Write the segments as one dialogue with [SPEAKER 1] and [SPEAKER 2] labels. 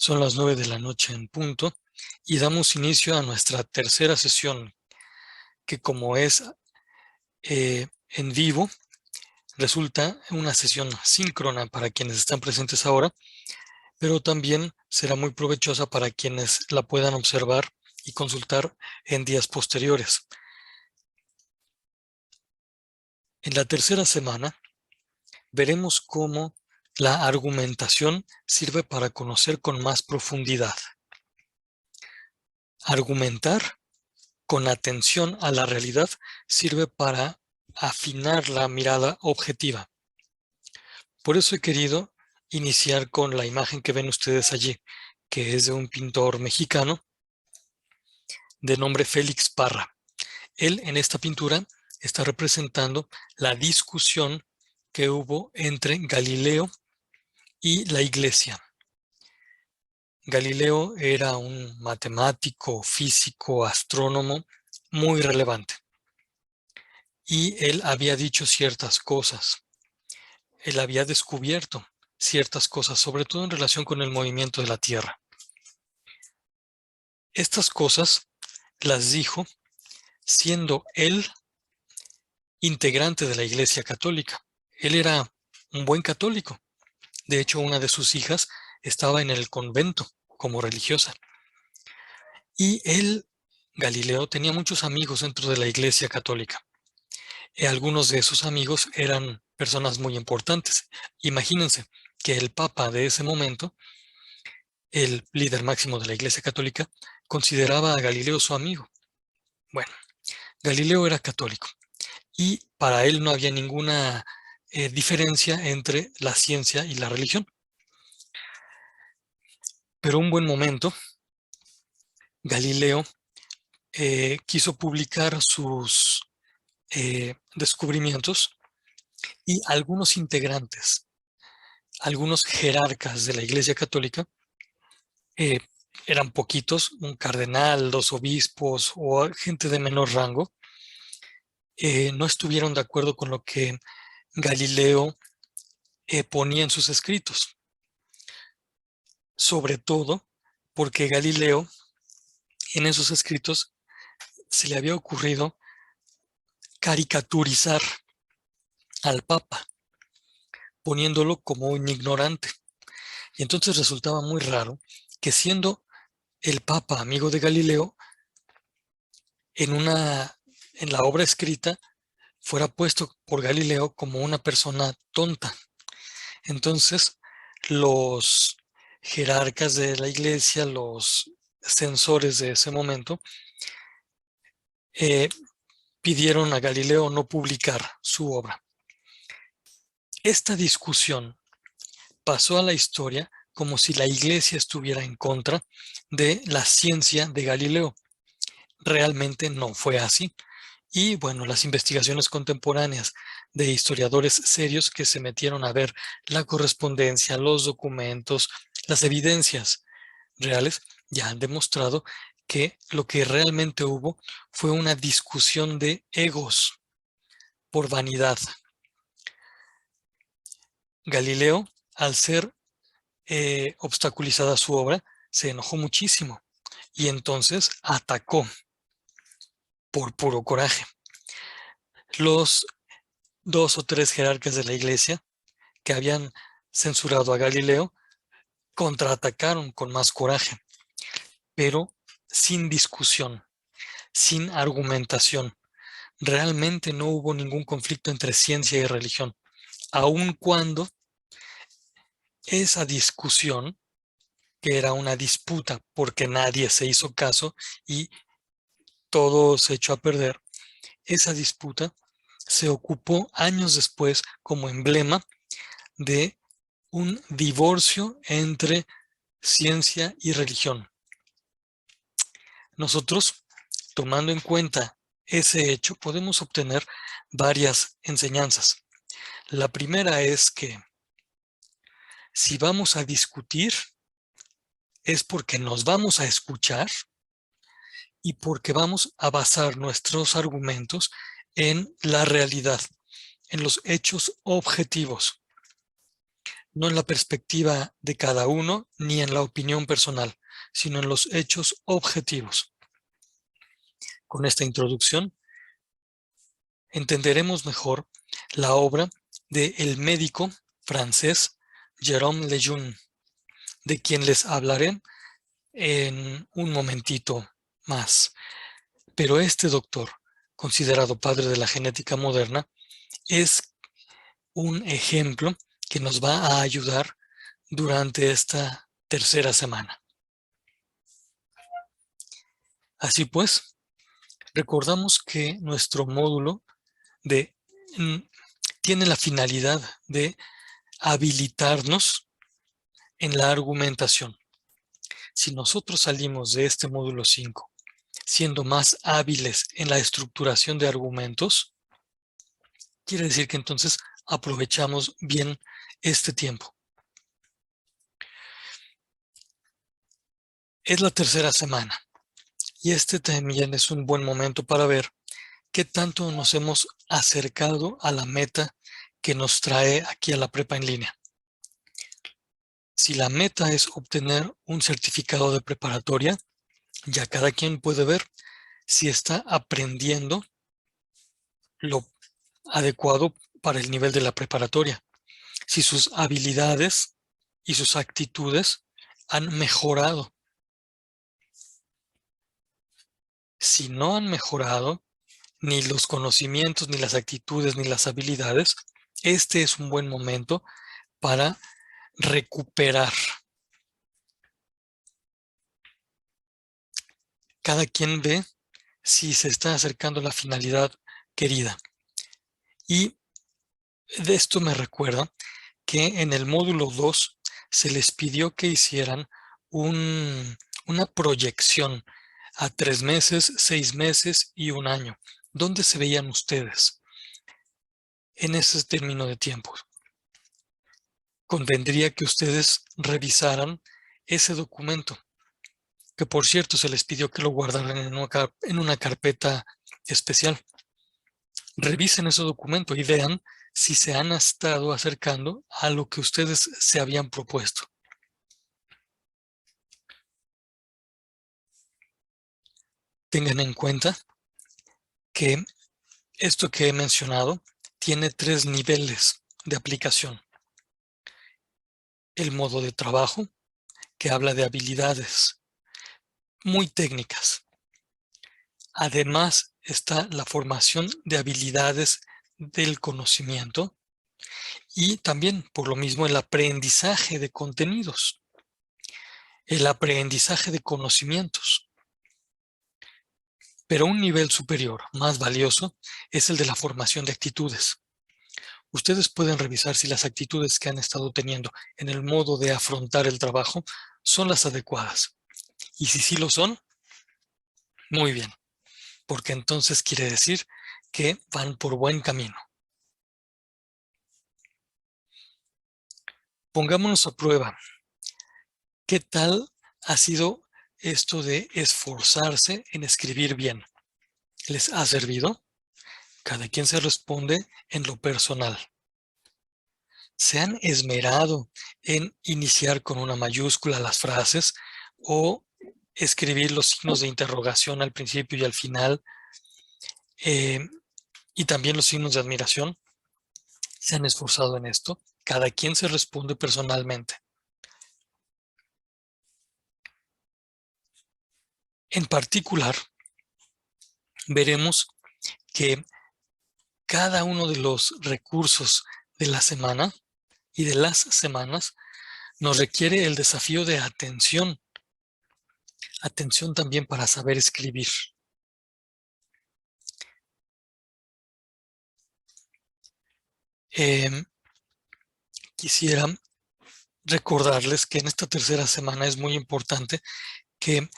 [SPEAKER 1] Son las 9 de la noche en punto y damos inicio a nuestra tercera sesión, que como es en vivo, resulta una sesión síncrona para quienes están presentes ahora, pero también será muy provechosa para quienes la puedan observar y consultar en días posteriores. En la tercera semana veremos cómo la argumentación sirve para conocer con más profundidad. Argumentar con atención a la realidad sirve para afinar la mirada objetiva. Por eso he querido iniciar con la imagen que ven ustedes allí, que es de un pintor mexicano de nombre Félix Parra. Él en esta pintura está representando la discusión que hubo entre Galileo y la Iglesia. Galileo era un matemático, físico, astrónomo muy relevante. Y él había dicho ciertas cosas. Él había descubierto ciertas cosas, sobre todo en relación con el movimiento de la Tierra. Estas cosas las dijo siendo él integrante de la Iglesia Católica. Él era un buen católico. De hecho, una de sus hijas estaba en el convento como religiosa. Y él, Galileo, tenía muchos amigos dentro de la Iglesia Católica. Algunos de esos amigos eran personas muy importantes. Imagínense que el Papa de ese momento, el líder máximo de la Iglesia Católica, consideraba a Galileo su amigo. Bueno, Galileo era católico y para él no había ninguna diferencia entre la ciencia y la religión. Pero un buen momento, Galileo quiso publicar sus descubrimientos y algunos integrantes, algunos jerarcas de la Iglesia Católica, eran poquitos, un cardenal, 2 obispos o gente de menor rango, no estuvieron de acuerdo con lo que Galileo ponía en sus escritos. Sobre todo porque Galileo en esos escritos se le había ocurrido caricaturizar al Papa, poniéndolo como un ignorante. Y entonces resultaba muy raro que siendo el Papa amigo de Galileo, en la obra escrita fuera puesto por Galileo como una persona tonta. Entonces, los jerarcas de la Iglesia, los censores de ese momento, pidieron a Galileo no publicar su obra. Esta discusión pasó a la historia como si la Iglesia estuviera en contra de la ciencia de Galileo. Realmente no fue así. Y bueno, las investigaciones contemporáneas de historiadores serios que se metieron a ver la correspondencia, los documentos, las evidencias reales, ya han demostrado que lo que realmente hubo fue una discusión de egos por vanidad. Galileo, al ser obstaculizada su obra, se enojó muchísimo y entonces atacó por puro coraje. Los 2 o 3 jerarcas de la Iglesia que habían censurado a Galileo contraatacaron con más coraje, pero sin discusión, sin argumentación. Realmente no hubo ningún conflicto entre ciencia y religión, aun cuando esa discusión, que era una disputa porque nadie se hizo caso y todo se echó a perder, esa disputa se ocupó años después como emblema de un divorcio entre ciencia y religión. Nosotros, tomando en cuenta ese hecho, podemos obtener varias enseñanzas. La primera es que si vamos a discutir, es porque nos vamos a escuchar y porque vamos a basar nuestros argumentos en la realidad, en los hechos objetivos. no en la perspectiva de cada uno ni en la opinión personal, sino en los hechos objetivos. Con esta introducción entenderemos mejor la obra del médico francés Jérôme Lejeune, de quien les hablaré en un momentito más. Pero este doctor, considerado padre de la genética moderna, es un ejemplo que nos va a ayudar durante esta tercera semana. Así pues, recordamos que nuestro módulo tiene la finalidad de habilitarnos en la argumentación. Si nosotros salimos de este módulo 5 siendo más hábiles en la estructuración de argumentos, quiere decir que entonces aprovechamos bien este tiempo. Es la tercera semana y este también es un buen momento para ver qué tanto nos hemos acercado a la meta que nos trae aquí a la prepa en línea. Si la meta es obtener un certificado de preparatoria, ya cada quien puede ver si está aprendiendo lo adecuado para el nivel de la preparatoria, si sus habilidades y sus actitudes han mejorado. Si no han mejorado, ni los conocimientos, ni las actitudes, ni las habilidades, este es un buen momento para recuperar. Cada quien ve si se está acercando a la finalidad querida. Y de esto me recuerda que en el módulo 2 se les pidió que hicieran una proyección a 3 meses, 6 meses y 1 año. ¿Dónde se veían ustedes en ese término de tiempo? Convendría que ustedes revisaran ese documento, que por cierto se les pidió que lo guardaran en una carpeta especial. Revisen ese documento y vean si se han estado acercando a lo que ustedes se habían propuesto. Tengan en cuenta que esto que he mencionado tiene 3 niveles de aplicación. El modo de trabajo, que habla de habilidades muy técnicas. Además está la formación de habilidades del conocimiento y también, por lo mismo, el aprendizaje de contenidos, el aprendizaje de conocimientos. Pero un nivel superior, más valioso, es el de la formación de actitudes. Ustedes pueden revisar si las actitudes que han estado teniendo en el modo de afrontar el trabajo son las adecuadas. Y si sí lo son, muy bien, porque entonces quiere decir que van por buen camino. Pongámonos a prueba. ¿Qué tal ha sido esto de esforzarse en escribir bien? ¿Les ha servido? Cada quien se responde en lo personal. ¿Se han esmerado en iniciar con una mayúscula las frases o escribir los signos de interrogación al principio y al final? Y también los signos de admiración. ¿Se han esforzado en esto? Cada quien se responde personalmente. En particular, veremos que cada uno de los recursos de la semana y de las semanas nos requiere el desafío de atención. Atención también para saber escribir. Quisiera recordarles que en esta tercera semana es muy importante que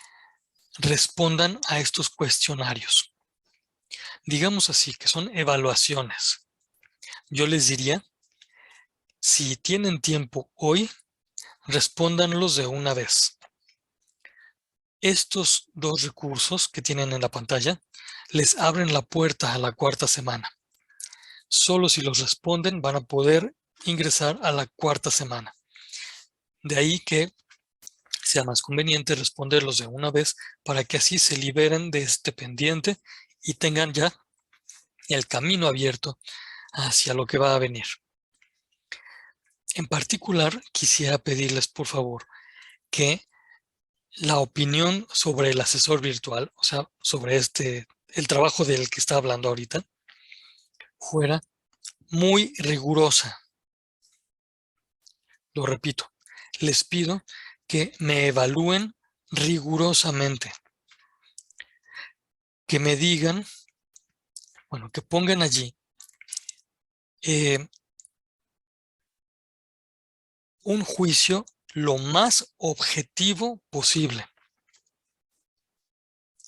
[SPEAKER 1] respondan a estos cuestionarios. Digamos así, que son evaluaciones. Yo les diría, si tienen tiempo hoy, respóndanlos de una vez. Estos 2 recursos que tienen en la pantalla les abren la puerta a la cuarta semana. Solo si los responden van a poder ingresar a la cuarta semana. De ahí que sea más conveniente responderlos de una vez para que así se liberen de este pendiente y tengan ya el camino abierto hacia lo que va a venir. En particular, quisiera pedirles, por favor, que la opinión sobre el asesor virtual, o sea, sobre el trabajo del que está hablando ahorita, fuera muy rigurosa. Lo repito, les pido que me evalúen rigurosamente, que me digan, bueno, que pongan allí un juicio lo más objetivo posible,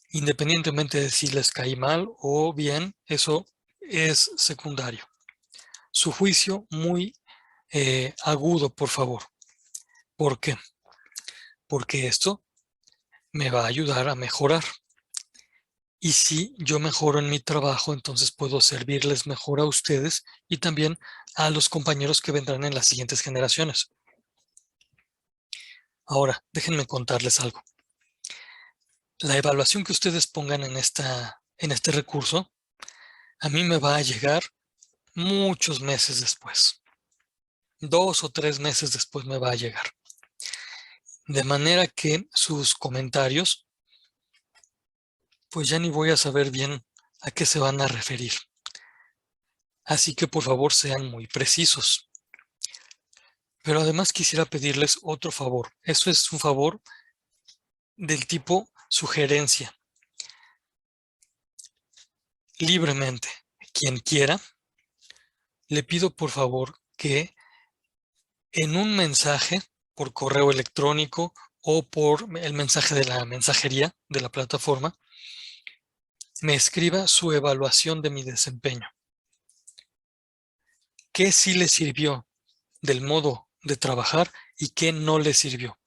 [SPEAKER 1] independientemente de si les cae mal o bien, eso es secundario. Su juicio muy agudo, por favor. ¿Por qué? Porque esto me va a ayudar a mejorar. Y si yo mejoro en mi trabajo, entonces puedo servirles mejor a ustedes y también a los compañeros que vendrán en las siguientes generaciones. Ahora, déjenme contarles algo. La evaluación que ustedes pongan en este recurso, a mí me va a llegar muchos meses después. 2 o 3 meses después me va a llegar. De manera que sus comentarios, pues ya ni voy a saber bien a qué se van a referir. Así que por favor sean muy precisos. Pero además quisiera pedirles otro favor. Eso es un favor del tipo sugerencia. Libremente, quien quiera, le pido por favor que en un mensaje por correo electrónico o por el mensaje de la mensajería de la plataforma, me escriba su evaluación de mi desempeño. ¿Qué sí le sirvió del modo de trabajar y qué no le sirvió?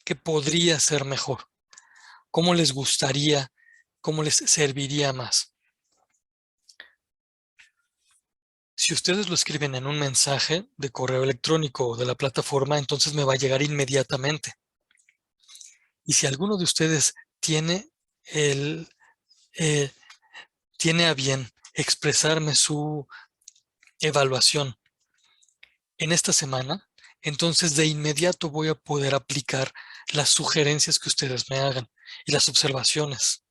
[SPEAKER 1] ¿Qué podría ser mejor? ¿Cómo les gustaría? ¿Cómo les serviría más? Si ustedes lo escriben en un mensaje de correo electrónico o de la plataforma, entonces me va a llegar inmediatamente. Y si alguno de ustedes tiene tiene a bien expresarme su evaluación en esta semana, entonces de inmediato voy a poder aplicar las sugerencias que ustedes me hagan y las observaciones.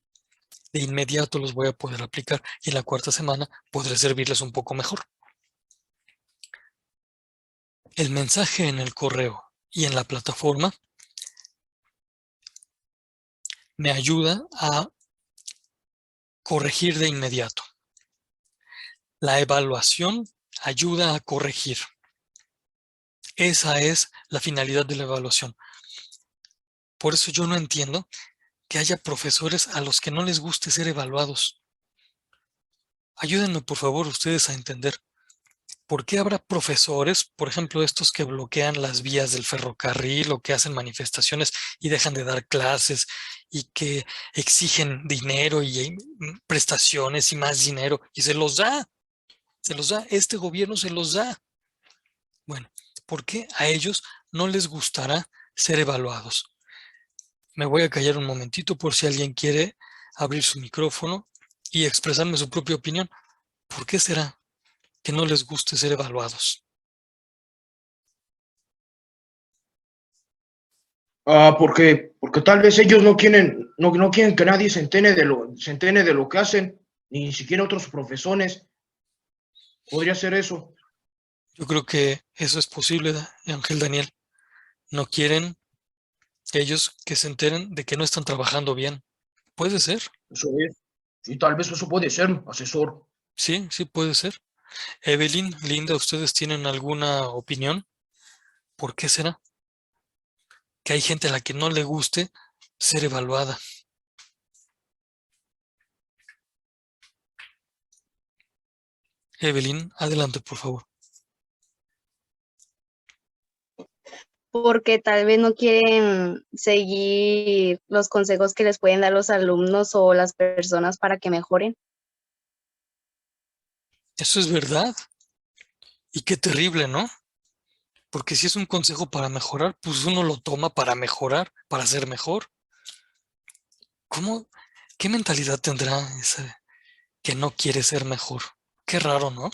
[SPEAKER 1] De inmediato los voy a poder aplicar y en la cuarta semana podré servirles un poco mejor. El mensaje en el correo y en la plataforma me ayuda a corregir de inmediato. La evaluación ayuda a corregir. Esa es la finalidad de la evaluación. Por eso yo no entiendo que haya profesores a los que no les guste ser evaluados. Ayúdenme, por favor, ustedes a entender. ¿Por qué habrá profesores, por ejemplo, estos que bloquean las vías del ferrocarril o que hacen manifestaciones y dejan de dar clases y que exigen dinero y prestaciones y más dinero y se los da? Se los da, este gobierno se los da. Bueno, ¿por qué a ellos no les gustará ser evaluados? Me voy a callar un momentito por si alguien quiere abrir su micrófono y expresarme su propia opinión. ¿Por qué será que no les guste ser evaluados?
[SPEAKER 2] Porque tal vez ellos no quieren que nadie se entere de lo que hacen, ni siquiera otros profesores. Podría ser eso.
[SPEAKER 1] Yo creo que eso es posible, Ángel Daniel. No quieren ellos que se enteren de que no están trabajando bien. Puede ser,
[SPEAKER 2] Eso es. Sí, tal vez eso puede ser, asesor.
[SPEAKER 1] sí, sí puede ser. Evelyn, Linda, ¿ustedes tienen alguna opinión? ¿Por qué será que hay gente a la que no le guste ser evaluada? Evelyn, adelante, por favor.
[SPEAKER 3] Porque tal vez no quieren seguir los consejos que les pueden dar los alumnos o las personas para que mejoren.
[SPEAKER 1] Eso es verdad. Y qué terrible, ¿no? Porque si es un consejo para mejorar, pues uno lo toma para mejorar, para ser mejor. ¿Cómo? ¿Qué mentalidad tendrá ese que no quiere ser mejor? Qué raro, ¿no?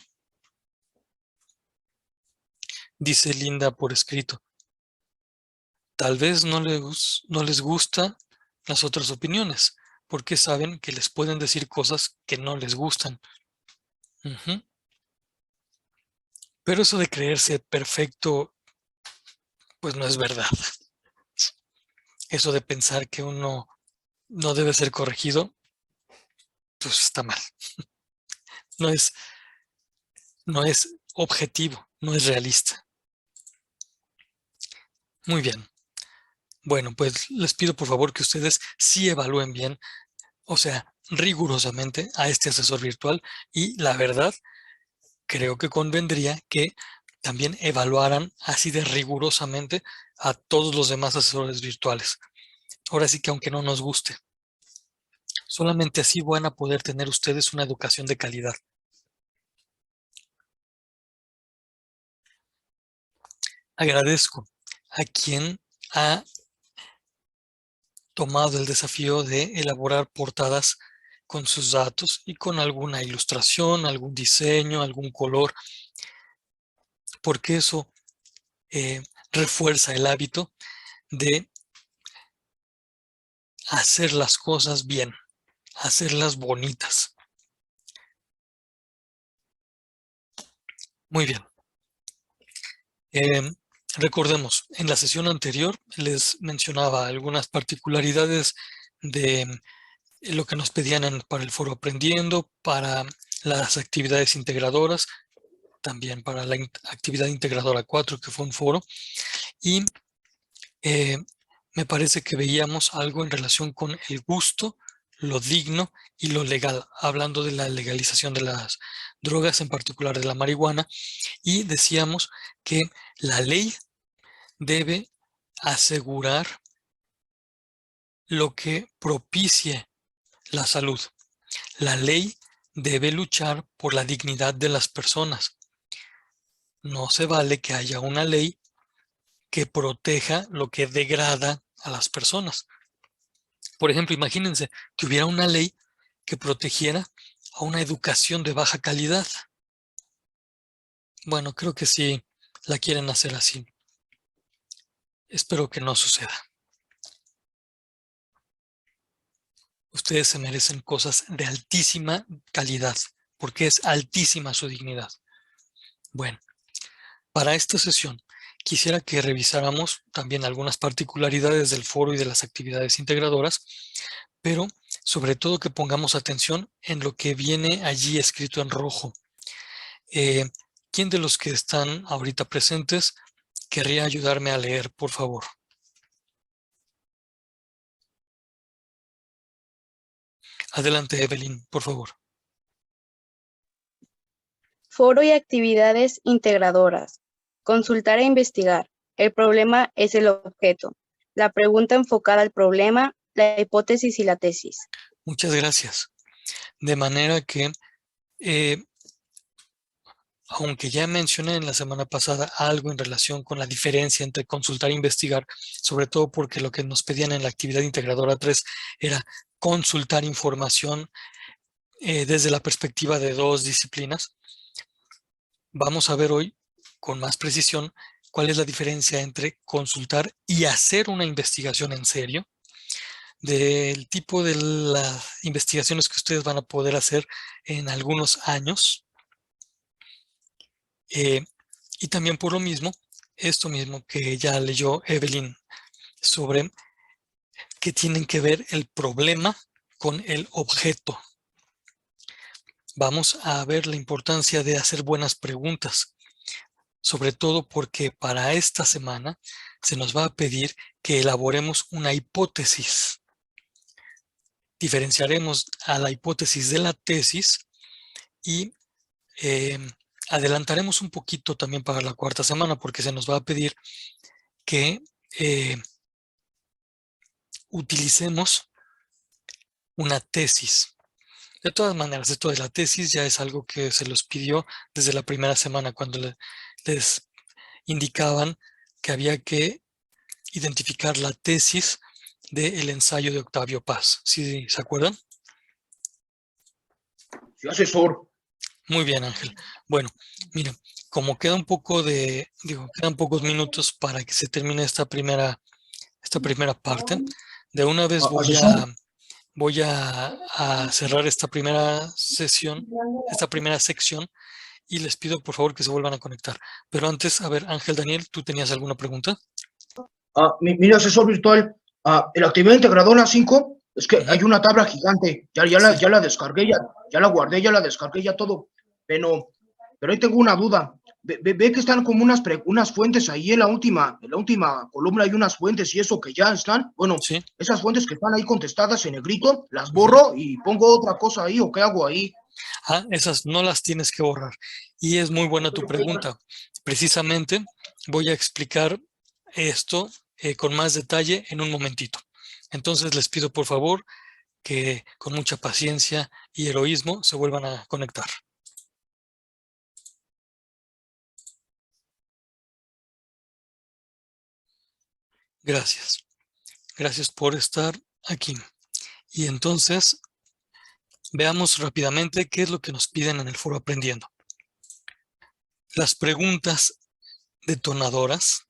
[SPEAKER 1] Dice Linda por escrito. Tal vez no les gustan las otras opiniones, porque saben que les pueden decir cosas que no les gustan. Ujú. Pero eso de creerse perfecto, pues no es verdad. Eso de pensar que uno no debe ser corregido, pues está mal. No es, no es objetivo, no es realista. Muy bien. Bueno, pues les pido por favor que ustedes sí evalúen bien, o sea, rigurosamente a este asesor virtual y la verdad, creo que convendría que también evaluaran así de rigurosamente a todos los demás asesores virtuales. Ahora sí que aunque no nos guste, solamente así van a poder tener ustedes una educación de calidad. Agradezco a quien ha tomado el desafío de elaborar portadas con sus datos y con alguna ilustración, algún diseño, algún color, porque eso refuerza el hábito de hacer las cosas bien, hacerlas bonitas. Muy bien. Recordemos, en la sesión anterior les mencionaba algunas particularidades de lo que nos pedían para el foro Aprendiendo, para las actividades integradoras, también para la actividad integradora 4, que fue un foro, y me parece que veíamos algo en relación con el gusto, lo digno y lo legal, hablando de la legalización de las drogas, en particular de la marihuana, y decíamos que la ley debe asegurar lo que propicie la salud. La ley debe luchar por la dignidad de las personas. No se vale que haya una ley que proteja lo que degrada a las personas. Por ejemplo, imagínense que hubiera una ley que protegiera a una educación de baja calidad. Bueno, creo que sí la quieren hacer así. Espero que no suceda. Ustedes se merecen cosas de altísima calidad, porque es altísima su dignidad. Bueno, para esta sesión quisiera que revisáramos también algunas particularidades del foro y de las actividades integradoras, pero sobre todo que pongamos atención en lo que viene allí escrito en rojo. ¿Quién de los que están ahorita presentes querría ayudarme a leer, por favor? Adelante, Evelyn, por favor.
[SPEAKER 3] Foro y actividades integradoras. Consultar e investigar. El problema es el objeto. La pregunta enfocada al problema, la hipótesis y la tesis.
[SPEAKER 1] Muchas gracias. De manera que, aunque ya mencioné en la semana pasada algo en relación con la diferencia entre consultar e investigar, sobre todo porque lo que nos pedían en la actividad integradora 3 era consultar información desde la perspectiva de dos disciplinas, vamos a ver hoy con más precisión cuál es la diferencia entre consultar y hacer una investigación en serio, del tipo de las investigaciones que ustedes van a poder hacer en algunos años. Y también por lo mismo, esto mismo que ya leyó Evelyn sobre que tienen que ver el problema con el objeto. Vamos a ver la importancia de hacer buenas preguntas, sobre todo porque para esta semana se nos va a pedir que elaboremos una hipótesis. Diferenciaremos a la hipótesis de la tesis y adelantaremos un poquito también para la cuarta semana porque se nos va a pedir que utilicemos una tesis. De todas maneras, esto de la tesis ya es algo que se los pidió desde la primera semana cuando les indicaban que había que identificar la tesis del ensayo de Octavio Paz. ¿Sí se acuerdan?
[SPEAKER 2] Sí, asesor.
[SPEAKER 1] Muy bien, Ángel. Bueno, mira, como queda un poco quedan pocos minutos para que se termine esta primera parte, de una vez
[SPEAKER 2] Asesor.
[SPEAKER 1] voy a cerrar esta primera sesión, esta primera sección, y les pido por favor que se vuelvan a conectar. Pero antes, a ver, Ángel Daniel, ¿tú tenías alguna pregunta?
[SPEAKER 2] Mira, asesor virtual, en la actividad integradora 5, es que
[SPEAKER 1] Ujú.
[SPEAKER 2] hay una tabla gigante,
[SPEAKER 1] Sí,
[SPEAKER 2] ya la descargué, ya la guardé, ya la descargué, ya todo, pero ahí tengo una duda. Ve que están como unas fuentes ahí en la última columna hay unas fuentes y eso que ya están, bueno,
[SPEAKER 1] sí.
[SPEAKER 2] esas fuentes que están ahí contestadas en negrito, las
[SPEAKER 1] Ujú.
[SPEAKER 2] borro y pongo otra cosa ahí, ¿o qué hago ahí?
[SPEAKER 1] Esas no las tienes que borrar. Y es muy buena tu pregunta. Precisamente voy a explicar esto con más detalle en un momentito. Entonces les pido por favor que con mucha paciencia y heroísmo se vuelvan a conectar. Gracias. Gracias por estar aquí. Y entonces veamos rápidamente qué es lo que nos piden en el foro Aprendiendo. Las preguntas detonadoras,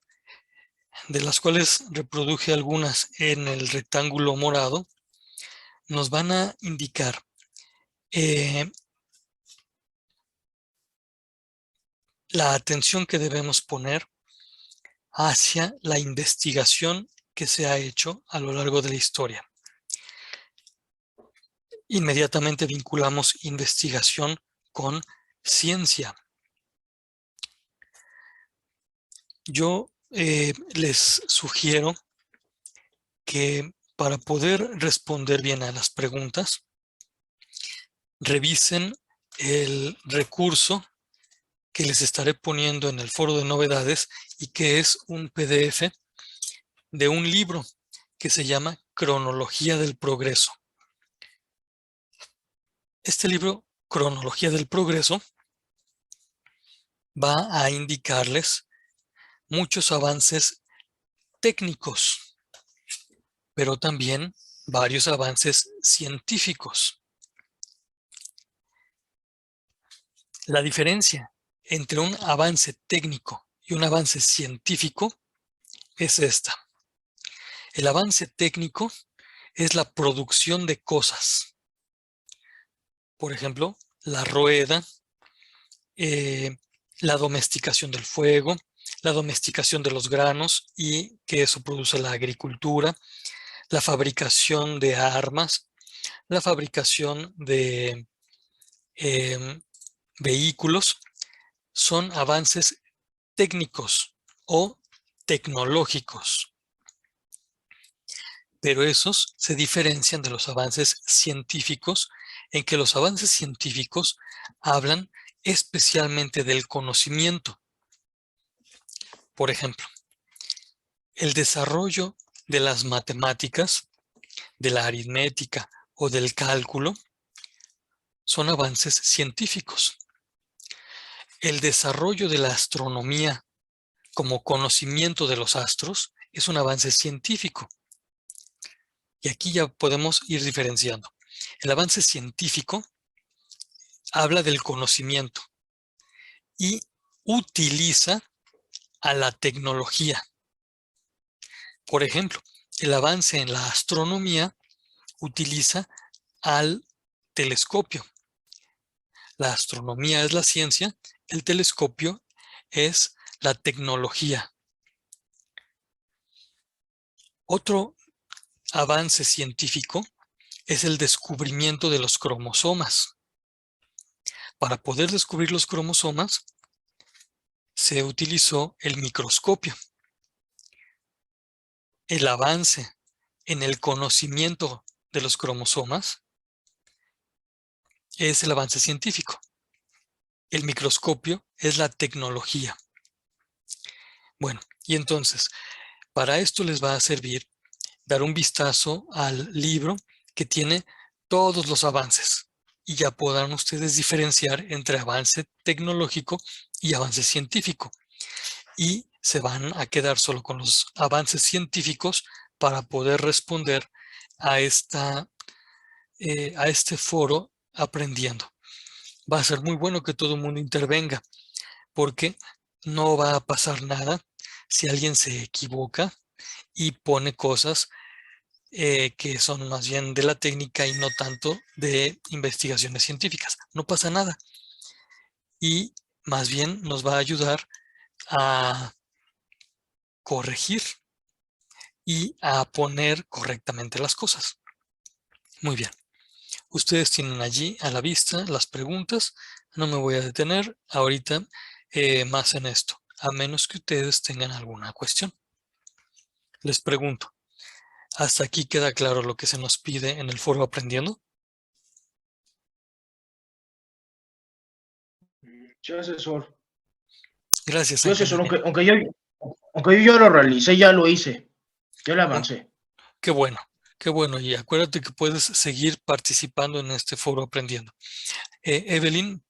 [SPEAKER 1] de las cuales reproduje algunas en el rectángulo morado, nos van a indicar la atención que debemos poner hacia la investigación que se ha hecho a lo largo de la historia. Inmediatamente vinculamos investigación con ciencia. Yo les sugiero que para poder responder bien a las preguntas, revisen el recurso que les estaré poniendo en el foro de novedades y que es un PDF de un libro que se llama Cronología del Progreso. Este libro, Cronología del Progreso, va a indicarles muchos avances técnicos, pero también varios avances científicos. La diferencia entre un avance técnico y un avance científico es esta. El avance técnico es la producción de cosas. Por ejemplo, la rueda, la domesticación del fuego, la domesticación de los granos y que eso produce la agricultura, la fabricación de armas, la fabricación de vehículos, son avances técnicos o tecnológicos, pero esos se diferencian de los avances científicos, en que los avances científicos hablan especialmente del conocimiento. Por ejemplo, el desarrollo de las matemáticas, de la aritmética o del cálculo son avances científicos. El desarrollo de la astronomía como conocimiento de los astros es un avance científico. Y aquí ya podemos ir diferenciando. El avance científico habla del conocimiento y utiliza a la tecnología. Por ejemplo, el avance en la astronomía utiliza al telescopio. La astronomía es la ciencia, el telescopio es la tecnología. Otro avance científico es el descubrimiento de los cromosomas. Para poder descubrir los cromosomas, se utilizó el microscopio. El avance en el conocimiento de los cromosomas es el avance científico. El microscopio es la tecnología. Bueno, y entonces, para esto les va a servir dar un vistazo al libro que tiene todos los avances y ya podrán ustedes diferenciar entre avance tecnológico y avance científico. Y se van a quedar solo con los avances científicos para poder responder a este foro aprendiendo. Va a ser muy bueno que todo el mundo intervenga, porque no va a pasar nada si alguien se equivoca y pone cosas que son más bien de la técnica y no tanto de investigaciones científicas. No pasa nada. Y más bien nos va a ayudar a corregir y a poner correctamente las cosas. Muy bien. Ustedes tienen allí a la vista las preguntas. No me voy a detener ahorita más en esto, a menos que ustedes tengan alguna cuestión. Les pregunto, ¿hasta aquí queda claro lo que se nos pide en el foro Aprendiendo?
[SPEAKER 2] Sí, asesor.
[SPEAKER 1] Gracias,
[SPEAKER 2] Sí,
[SPEAKER 1] Ángel
[SPEAKER 2] asesor,
[SPEAKER 1] Daniel.
[SPEAKER 2] aunque yo ya lo realicé, ya lo hice. Ya le avancé.
[SPEAKER 1] Qué bueno, qué bueno. Y acuérdate que puedes seguir participando en este foro Aprendiendo. Evelyn,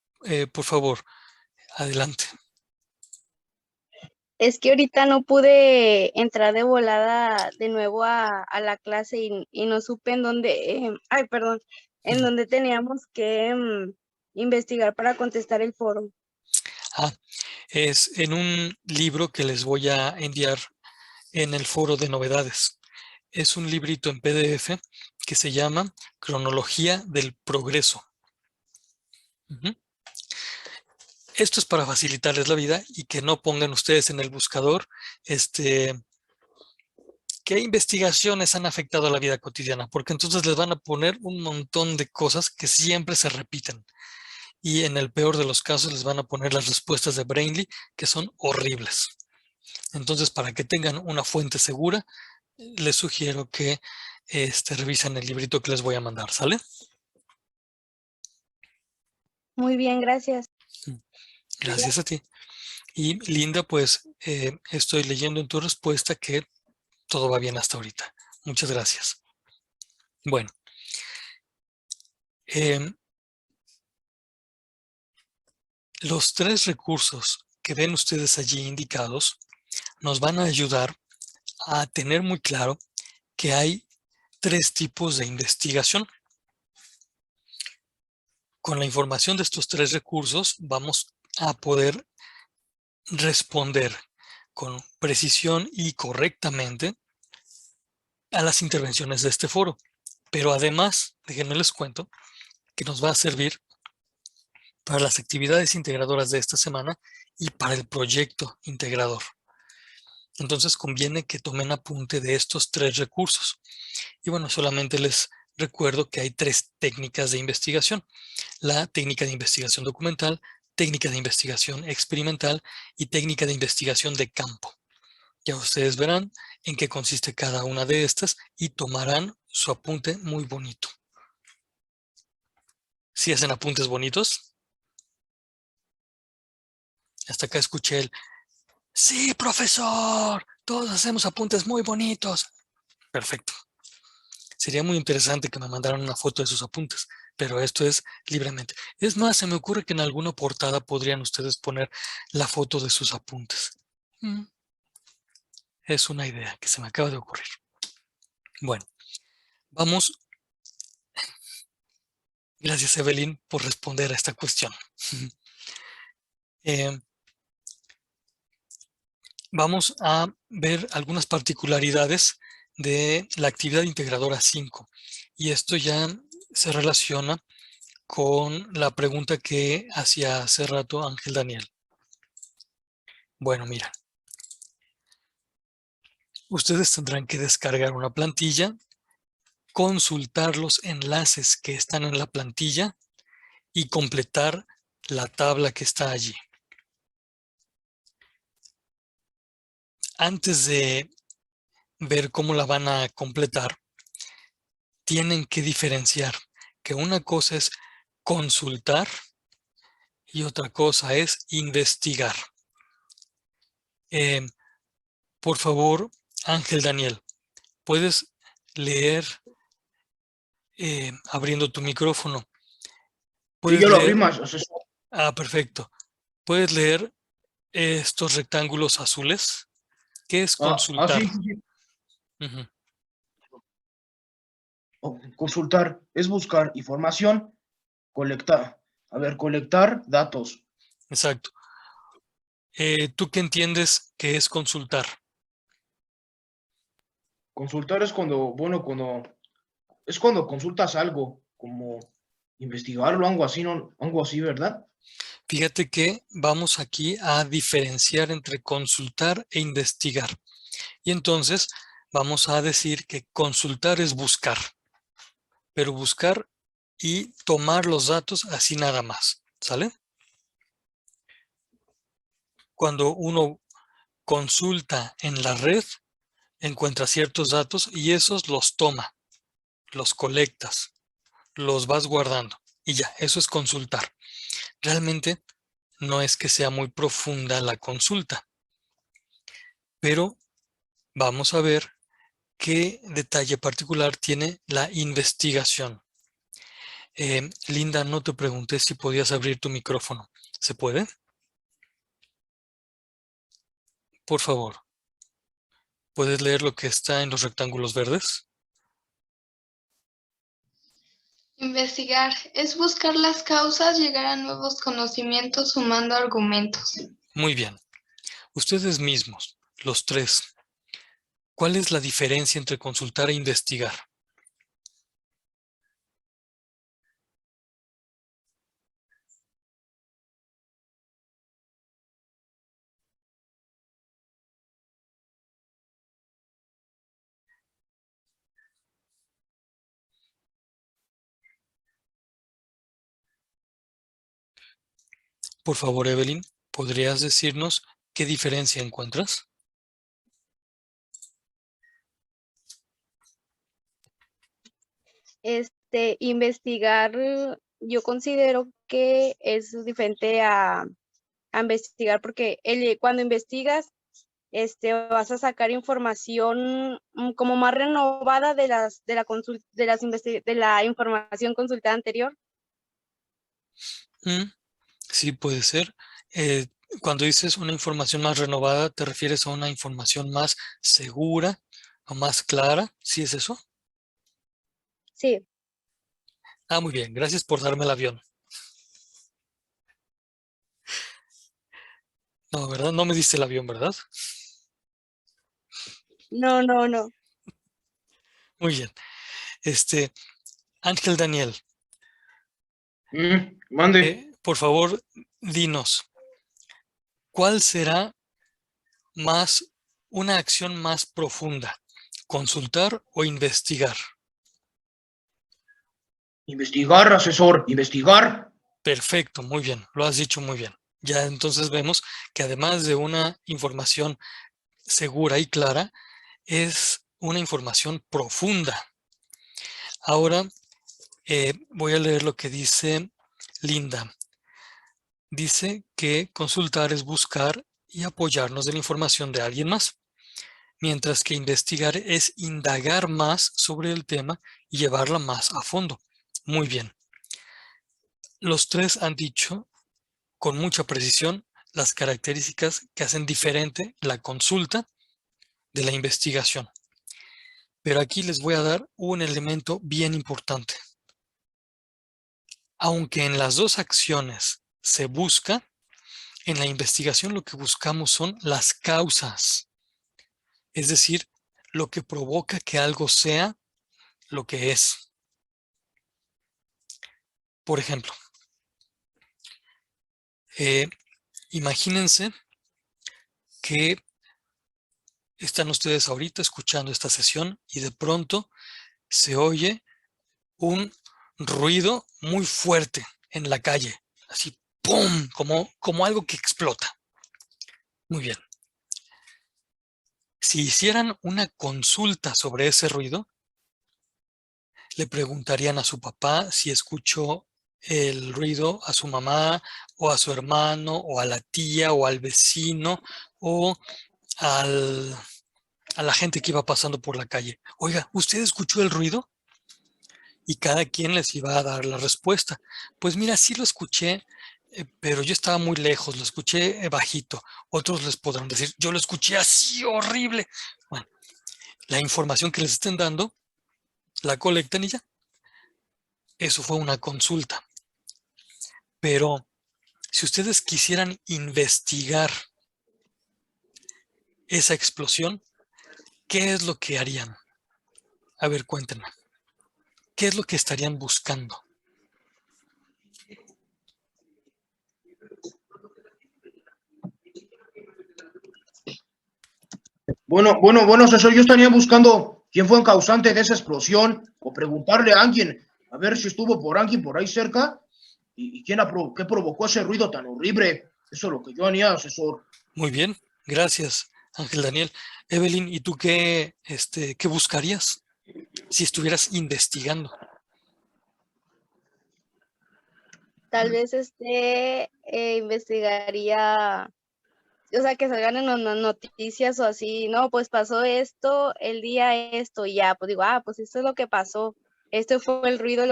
[SPEAKER 1] por favor, adelante.
[SPEAKER 3] Es que ahorita no pude entrar de volada de nuevo a la clase y no supe en dónde, ay, perdón, en dónde teníamos que investigar para contestar el foro.
[SPEAKER 1] Es en un libro que les voy a enviar en el foro de novedades. Es un librito en PDF que se llama Cronología del Progreso. Esto es para facilitarles la vida y que no pongan ustedes en el buscador qué investigaciones han afectado a la vida cotidiana, porque entonces les van a poner un montón de cosas que siempre se repiten. Y en el peor de los casos les van a poner las respuestas de Brainly, que son horribles. Entonces, para que tengan una fuente segura, les sugiero que revisen el librito que les voy a mandar, ¿sale?
[SPEAKER 3] Muy bien, gracias.
[SPEAKER 1] Gracias a ti. Y Linda, pues estoy leyendo en tu respuesta que todo va bien hasta ahorita. Muchas gracias. Bueno. Los 3 recursos que ven ustedes allí indicados nos van a ayudar a tener muy claro que hay 3 tipos de investigación. Con la información de estos 3 recursos vamos a poder responder con precisión y correctamente a las intervenciones de este foro. Pero además, déjenme les cuento, que nos va a servir para las actividades integradoras de esta semana y para el proyecto integrador. Entonces conviene que tomen apunte de estos 3 recursos. Y bueno, solamente les recuerdo que hay 3 técnicas de investigación. La técnica de investigación documental, técnica de investigación experimental y técnica de investigación de campo. Ya ustedes verán en qué consiste cada una de estas y tomarán su apunte muy bonito. ¿Sí hacen apuntes bonitos? Hasta acá escuché el ¡sí, profesor! Todos hacemos apuntes muy bonitos. Perfecto. Sería muy interesante que me mandaran una foto de sus apuntes, pero esto es libremente. Es más, se me ocurre que en alguna portada podrían ustedes poner la foto de sus apuntes. Es una idea que se me acaba de ocurrir. Bueno, vamos. Gracias, Evelyn, por responder a esta cuestión. Vamos a ver algunas particularidades de la actividad integradora 5. Y esto ya se relaciona con la pregunta que hacía hace rato Ángel Daniel. Bueno, mira. Ustedes tendrán que descargar una plantilla, consultar los enlaces que están en la plantilla y completar la tabla que está allí. Antes de ver cómo la van a completar, tienen que diferenciar que una cosa es consultar y otra cosa es investigar. Por favor, Ángel Daniel, ¿puedes leer abriendo tu micrófono?
[SPEAKER 2] Sí,
[SPEAKER 1] ¿Puedes
[SPEAKER 2] yo lo abrí
[SPEAKER 1] leer?
[SPEAKER 2] más, asesor.
[SPEAKER 1] Ah, perfecto. ¿Puedes leer estos rectángulos azules? ¿Qué es consultar?
[SPEAKER 2] Sí, sí, sí.
[SPEAKER 1] Ujú,
[SPEAKER 2] Consultar es buscar información, colectar. A ver, colectar datos.
[SPEAKER 1] exacto. ¿Tú qué entiendes que es consultar?
[SPEAKER 2] Consultar es cuando, bueno, es cuando consultas algo, como investigarlo, algo así, ¿no? Algo así, ¿verdad?
[SPEAKER 1] Fíjate que vamos aquí a diferenciar entre consultar e investigar. Y entonces vamos a decir que consultar es buscar, pero buscar y tomar los datos así nada más, ¿sale? Cuando uno consulta en la red, encuentra ciertos datos y esos los toma, los colectas, los vas guardando y ya, eso es consultar. Realmente no es que sea muy profunda la consulta, pero vamos a ver qué detalle particular tiene la investigación. Linda, no te pregunté si podías abrir tu micrófono. ¿Se puede? Por favor, ¿puedes leer lo que está en los rectángulos verdes?
[SPEAKER 4] Investigar es buscar las causas, llegar a nuevos conocimientos sumando argumentos.
[SPEAKER 1] Muy bien. Ustedes mismos, los tres, ¿cuál es la diferencia entre consultar e investigar? Por favor, Evelyn, ¿podrías decirnos qué diferencia encuentras?
[SPEAKER 3] Investigar, yo considero que es diferente a investigar porque cuando investigas, vas a sacar información como más renovada de la información consultada anterior.
[SPEAKER 1] Sí, puede ser. Eh, Cuando dices una información más renovada, ¿te refieres a una información más segura o más clara? ¿Sí es eso?
[SPEAKER 3] Sí,
[SPEAKER 1] Ah, muy bien. Gracias por darme el avión. No, ¿verdad? No me diste el avión, ¿verdad?
[SPEAKER 3] no, no, no.
[SPEAKER 1] Muy bien. Ángel Daniel,
[SPEAKER 2] Mande.
[SPEAKER 1] por favor, dinos, ¿cuál será más una acción más profunda? ¿Consultar o investigar?
[SPEAKER 2] Investigar, asesor, investigar.
[SPEAKER 1] Perfecto, muy bien, lo has dicho muy bien. Ya entonces vemos que además de una información segura y clara, es una información profunda. Ahora voy a leer lo que dice Linda. Dice que consultar es buscar y apoyarnos de la información de alguien más, mientras que investigar es indagar más sobre el tema y llevarla más a fondo. Muy bien. Los tres han dicho con mucha precisión las características que hacen diferente la consulta de la investigación. Pero aquí les voy a dar un elemento bien importante. Aunque en las dos acciones se busca, en la investigación lo que buscamos son las causas, es decir, lo que provoca que algo sea lo que es. Por ejemplo, imagínense que están ustedes ahorita escuchando esta sesión y de pronto se oye un ruido muy fuerte en la calle, así, ¡pum!, como algo que explota. Muy bien. Si hicieran una consulta sobre ese ruido, le preguntarían a su papá si escuchó el ruido, a su mamá o a su hermano o a la tía o al vecino o a la gente que iba pasando por la calle. Oiga, ¿usted escuchó el ruido? Y cada quien les iba a dar la respuesta. Pues mira, sí lo escuché, pero yo estaba muy lejos, lo escuché bajito. Otros les podrán decir, yo lo escuché así horrible. Bueno, la información que les estén dando, la colectan y ya. Eso fue una consulta. Pero si ustedes quisieran investigar esa explosión, ¿qué es lo que harían? A ver, cuéntenme. ¿Qué es lo que estarían buscando?
[SPEAKER 2] Bueno, César, yo estaría buscando quién fue el causante de esa explosión o preguntarle a alguien, a ver si estuvo por alguien por ahí cerca y qué provocó ese ruido tan horrible. Eso es lo que yo haría, asesor.
[SPEAKER 1] Muy bien, gracias, Ángel Daniel. Evelyn, ¿y tú qué buscarías si estuvieras investigando?
[SPEAKER 3] Tal vez investigaría, o sea, que salgan en las noticias o así, no, pues pasó esto, el día esto, y ya, pues digo, pues esto es lo que pasó, este fue el ruido,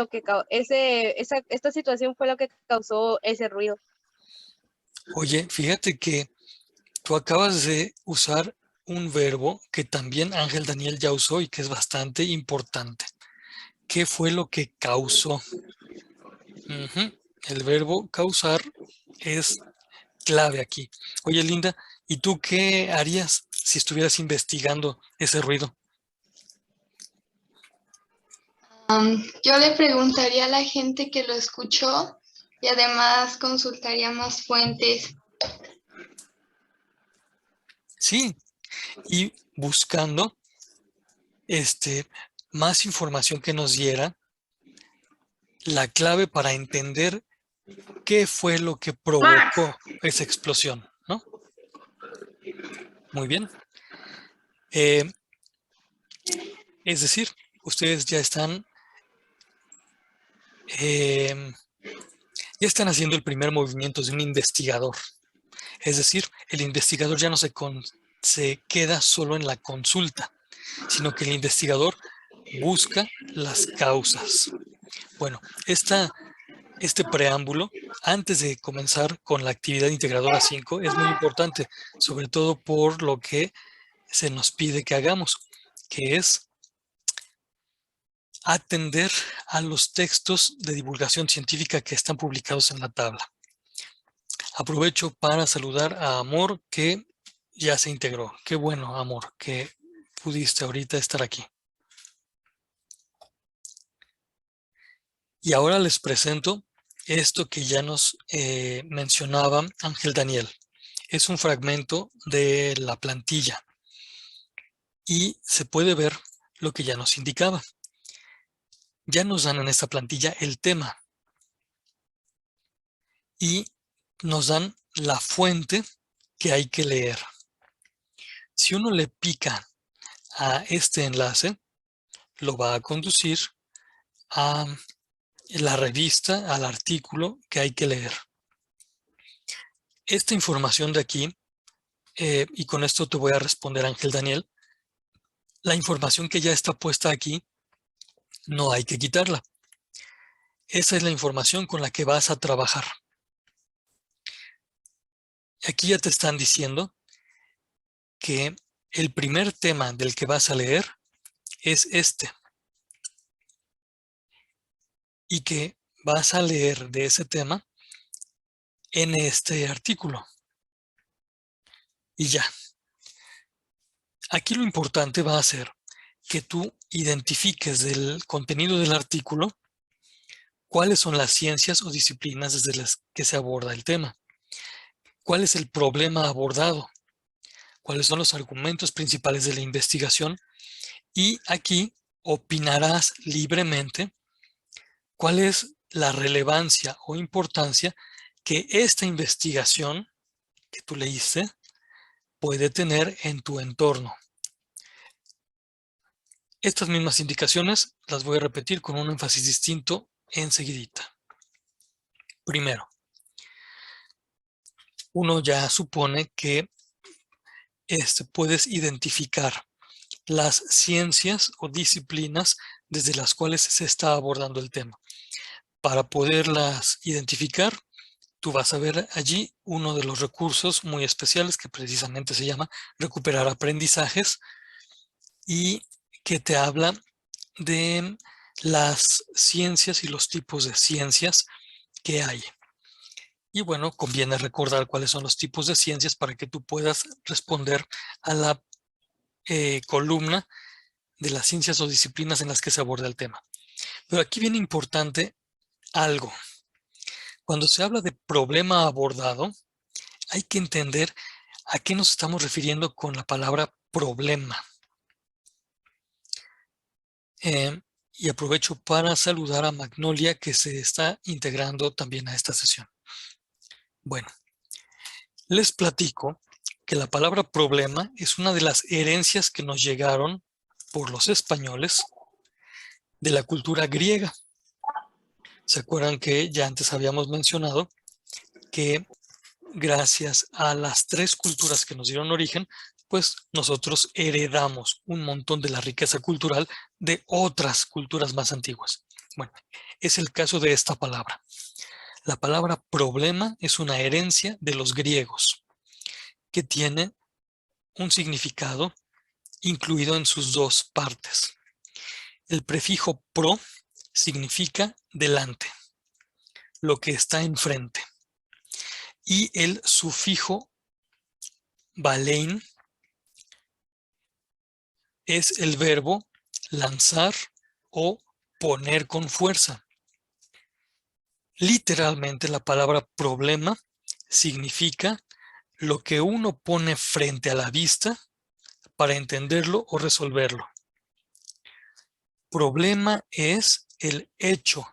[SPEAKER 3] esta situación fue lo que causó ese ruido.
[SPEAKER 1] Oye, fíjate que tú acabas de usar un verbo que también Ángel Daniel ya usó y que es bastante importante. ¿Qué fue lo que causó? El verbo causar es clave aquí. Oye, Linda, ¿y tú qué harías si estuvieras investigando ese ruido?
[SPEAKER 4] Yo le preguntaría a la gente que lo escuchó y además consultaría más fuentes.
[SPEAKER 1] Sí, y buscando más información que nos diera la clave para entender qué fue lo que provocó esa explosión, ¿no? Muy bien. Es decir, ustedes ya están haciendo el primer movimiento de un investigador. Es decir, el investigador ya no se queda solo en la consulta, sino que el investigador busca las causas. Bueno, este preámbulo, antes de comenzar con la actividad integradora 5, es muy importante, sobre todo por lo que se nos pide que hagamos, que es atender a los textos de divulgación científica que están publicados en la tabla. Aprovecho para saludar a Amor, que ya se integró. Qué bueno, Amor, que pudiste ahorita estar aquí. Y ahora les presento esto que ya nos mencionaba Ángel Daniel. Es un fragmento de la plantilla y se puede ver lo que ya nos indicaba. Ya nos dan en esta plantilla el tema y nos dan la fuente que hay que leer. Si uno le pica a este enlace, lo va a conducir a la revista, al artículo que hay que leer. Esta información de aquí, y con esto te voy a responder, Ángel Daniel, la información que ya está puesta aquí, no hay que quitarla. Esa es la información con la que vas a trabajar. Aquí ya te están diciendo que el primer tema del que vas a leer es este. Y que vas a leer de ese tema en este artículo. Y ya. Aquí lo importante va a ser que tú identifiques del contenido del artículo cuáles son las ciencias o disciplinas desde las que se aborda el tema. ¿Cuál es el problema abordado? ¿Cuáles son los argumentos principales de la investigación? Y aquí opinarás libremente cuál es la relevancia o importancia que esta investigación que tú leíste puede tener en tu entorno. Estas mismas indicaciones las voy a repetir con un énfasis distinto enseguidita. Primero, uno ya supone que puedes identificar las ciencias o disciplinas desde las cuales se está abordando el tema. Para poderlas identificar, tú vas a ver allí uno de los recursos muy especiales que precisamente se llama recuperar aprendizajes y que te habla de las ciencias y los tipos de ciencias que hay. Y bueno, conviene recordar cuáles son los tipos de ciencias para que tú puedas responder a la columna de las ciencias o disciplinas en las que se aborda el tema. Pero aquí viene importante algo. Cuando se habla de problema abordado, hay que entender a qué nos estamos refiriendo con la palabra problema. Y aprovecho para saludar a Magnolia, que se está integrando también a esta sesión. Bueno, les platico que la palabra problema es una de las herencias que nos llegaron por los españoles de la cultura griega. ¿Se acuerdan que ya antes habíamos mencionado que gracias a las 3 culturas que nos dieron origen, pues nosotros heredamos un montón de la riqueza cultural de otras culturas más antiguas? Bueno, es el caso de esta palabra. La palabra problema es una herencia de los griegos que tiene un significado incluido en sus 2 partes. El prefijo pro significa delante, lo que está enfrente. Y el sufijo balein es el verbo lanzar o poner con fuerza. Literalmente la palabra problema significa lo que uno pone frente a la vista para entenderlo o resolverlo. Problema es el hecho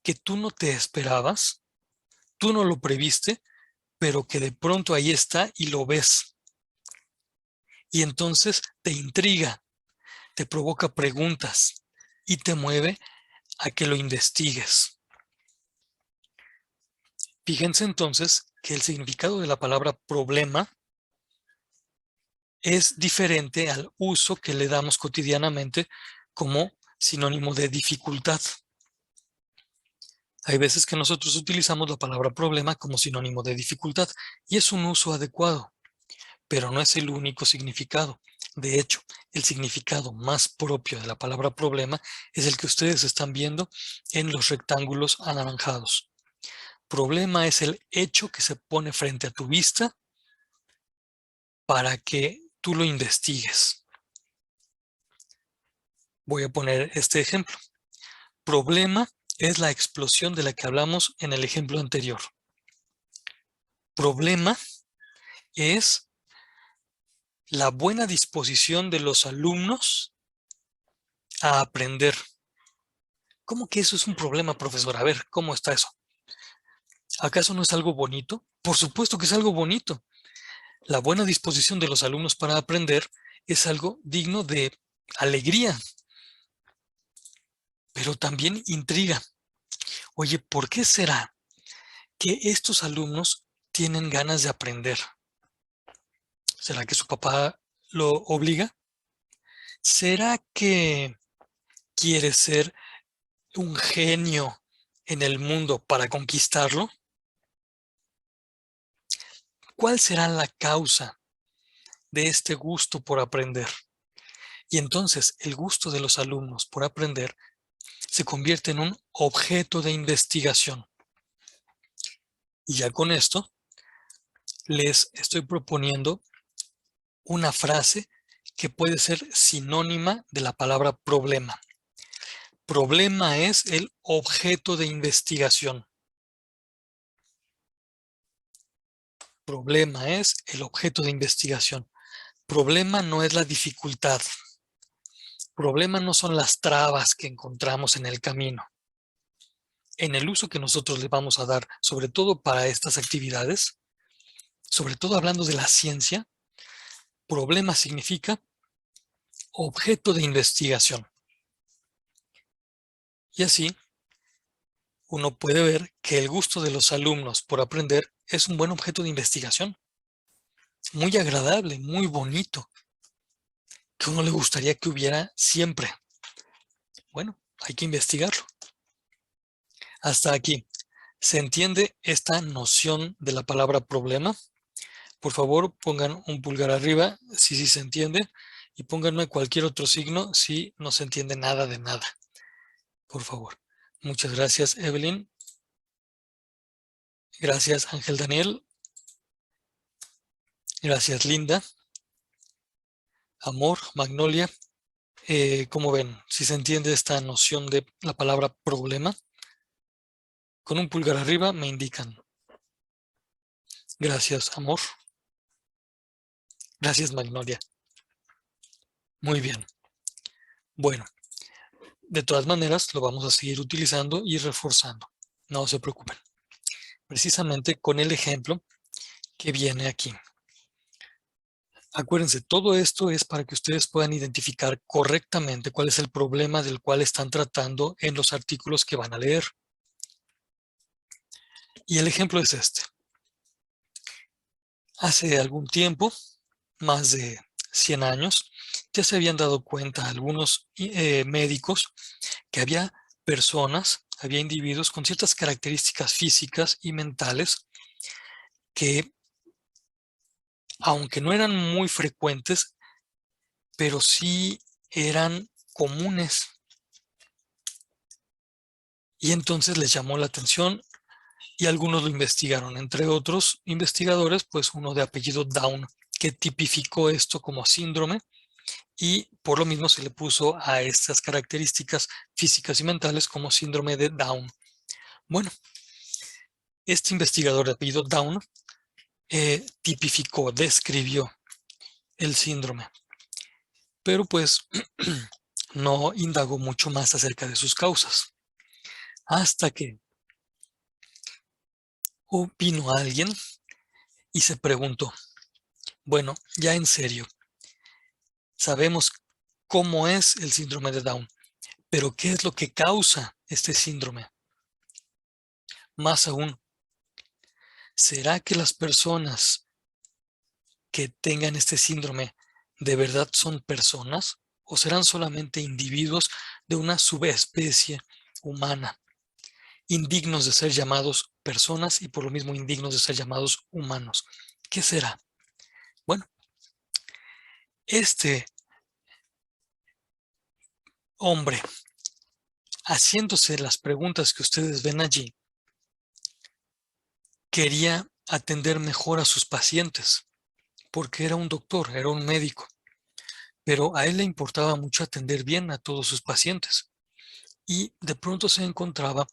[SPEAKER 1] que tú no te esperabas, tú no lo previste, pero que de pronto ahí está y lo ves. Y entonces te intriga, te provoca preguntas y te mueve a que lo investigues. Fíjense entonces que el significado de la palabra problema es diferente al uso que le damos cotidianamente como sinónimo de dificultad. Hay veces que nosotros utilizamos la palabra problema como sinónimo de dificultad y es un uso adecuado, pero no es el único significado. De hecho, el significado más propio de la palabra problema es el que ustedes están viendo en los rectángulos anaranjados. Problema es el hecho que se pone frente a tu vista para que tú lo investigues. Voy a poner este ejemplo. Problema es la explosión de la que hablamos en el ejemplo anterior. Problema es la buena disposición de los alumnos a aprender. ¿Cómo que eso es un problema, profesor? A ver, ¿cómo está eso? ¿Acaso no es algo bonito? Por supuesto que es algo bonito. La buena disposición de los alumnos para aprender es algo digno de alegría, pero también intriga. Oye, ¿por qué será que estos alumnos tienen ganas de aprender? ¿Será que su papá lo obliga? ¿Será que quiere ser un genio en el mundo para conquistarlo? ¿Cuál será la causa de este gusto por aprender? Y entonces el gusto de los alumnos por aprender se convierte en un objeto de investigación. Y ya con esto les estoy proponiendo una frase que puede ser sinónima de la palabra problema. Problema es el objeto de investigación. Problema es el objeto de investigación. Problema no es la dificultad. Problema no son las trabas que encontramos en el camino. En el uso que nosotros le vamos a dar, sobre todo para estas actividades, sobre todo hablando de la ciencia, problema significa objeto de investigación. Y así, uno puede ver que el gusto de los alumnos por aprender es un buen objeto de investigación. Muy agradable, muy bonito, que a uno le gustaría que hubiera siempre. Bueno, hay que investigarlo. Hasta aquí. ¿Se entiende esta noción de la palabra problema? Por favor, pongan un pulgar arriba si sí se entiende y pónganme cualquier otro signo si no se entiende nada de nada. Por favor. Muchas gracias, Evelyn. Gracias, Ángel Daniel. Gracias, Linda. Amor, Magnolia. ¿Cómo ven? Si se entiende esta noción de la palabra problema, con un pulgar arriba me indican. Gracias, Amor. Gracias, Magnolia. Muy bien. Bueno, de todas maneras lo vamos a seguir utilizando y reforzando. No se preocupen. Precisamente con el ejemplo que viene aquí. Acuérdense, todo esto es para que ustedes puedan identificar correctamente cuál es el problema del cual están tratando en los artículos que van a leer. Y el ejemplo es este. Hace algún tiempo, más de 100 años, ya se habían dado cuenta algunos médicos que había personas, había individuos con ciertas características físicas y mentales que, aunque no eran muy frecuentes, pero sí eran comunes. Y entonces les llamó la atención y algunos lo investigaron. Entre otros investigadores, pues uno de apellido Down, que tipificó esto como síndrome y por lo mismo se le puso a estas características físicas y mentales como síndrome de Down. Bueno, este investigador de apellido Down tipificó, describió el síndrome, pero pues no indagó mucho más acerca de sus causas. Hasta que vino alguien y se preguntó, bueno, ya en serio, sabemos cómo es el síndrome de Down, pero ¿qué es lo que causa este síndrome? Más aún, ¿será que las personas que tengan este síndrome de verdad son personas o serán solamente individuos de una subespecie humana, indignos de ser llamados personas y por lo mismo indignos de ser llamados humanos? ¿Qué será? Bueno, este hombre, haciéndose las preguntas que ustedes ven allí, quería atender mejor a sus pacientes, porque era un doctor, era un médico, pero a él le importaba mucho atender bien a todos sus pacientes. Y de pronto se encontraba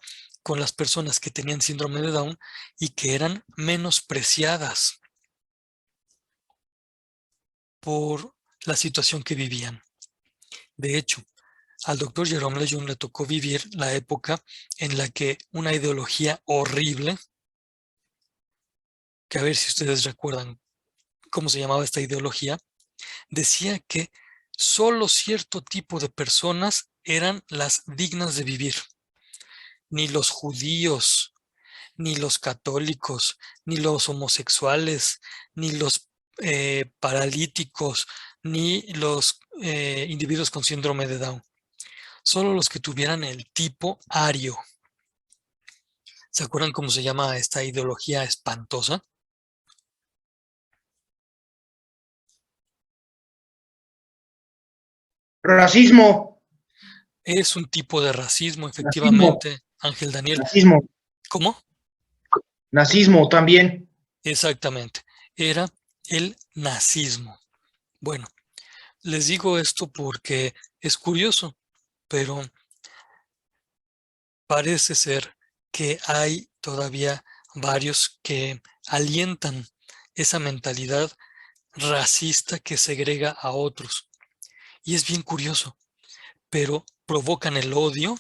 [SPEAKER 1] con las personas que tenían síndrome de Down y que eran menospreciadas por la situación que vivían. De hecho, al doctor Jerome Lejeune le tocó vivir la época en la que una ideología horrible, que a ver si ustedes recuerdan cómo se llamaba esta ideología, decía que solo cierto tipo de personas eran las dignas de vivir. Ni los judíos, ni los católicos, ni los homosexuales, ni los paralíticos, ni los individuos con síndrome de Down. Solo los que tuvieran el tipo ario. ¿Se acuerdan cómo se llama esta ideología espantosa?
[SPEAKER 2] Racismo.
[SPEAKER 1] Es un tipo de racismo,
[SPEAKER 2] Nazismo.
[SPEAKER 1] efectivamente, Ángel Daniel.
[SPEAKER 2] Nazismo.
[SPEAKER 1] ¿Cómo?
[SPEAKER 2] Nazismo también.
[SPEAKER 1] Exactamente. Era el nazismo. Bueno, les digo esto porque es curioso, pero parece ser que hay todavía varios que alientan esa mentalidad racista que segrega a otros. Y es bien curioso, pero provocan el odio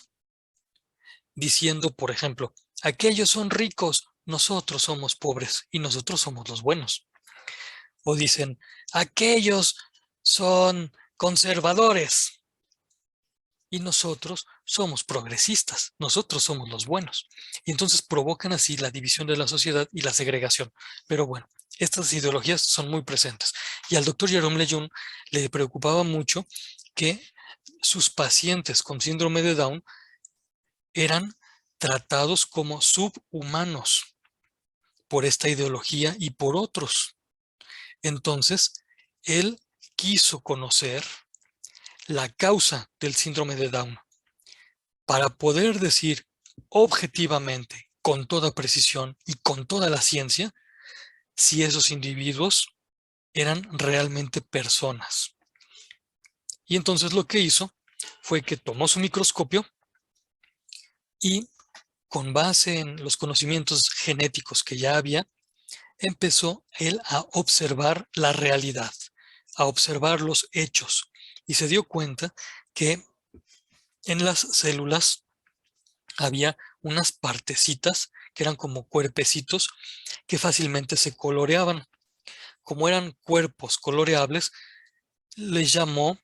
[SPEAKER 1] diciendo, por ejemplo, aquellos son ricos, nosotros somos pobres y nosotros somos los buenos. O dicen, aquellos son conservadores y nosotros somos progresistas, nosotros somos los buenos. Y entonces provocan así la división de la sociedad y la segregación. Pero bueno, estas ideologías son muy presentes. Y al doctor Jerome Lejeune le preocupaba mucho que sus pacientes con síndrome de Down eran tratados como subhumanos por esta ideología y por otros. Entonces, él quiso conocer la causa del síndrome de Down para poder decir objetivamente, con toda precisión y con toda la ciencia, si esos individuos eran realmente personas. Y entonces lo que hizo fue que tomó su microscopio y, con base en los conocimientos genéticos que ya había, empezó él a observar la realidad, a observar los hechos, y se dio cuenta que en las células había unas partecitas que eran como cuerpecitos que fácilmente se coloreaban. Como eran cuerpos coloreables, les llamó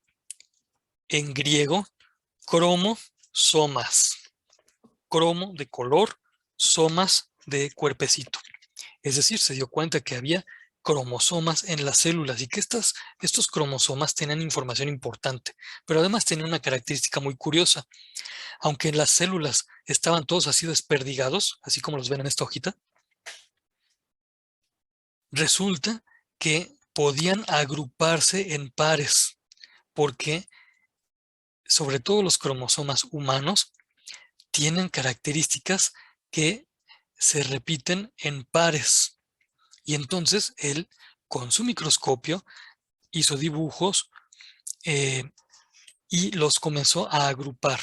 [SPEAKER 1] en griego cromosomas. Cromo de color, somas de cuerpecito. Es decir, se dio cuenta que había cromosomas en las células y que estos cromosomas tenían información importante, pero además tenían una característica muy curiosa. Aunque en las células estaban todos así desperdigados, así como los ven en esta hojita, resulta que podían agruparse en pares, porque sobre todo los cromosomas humanos tienen características que se repiten en pares. Y entonces él, con su microscopio, hizo dibujos y los comenzó a agrupar,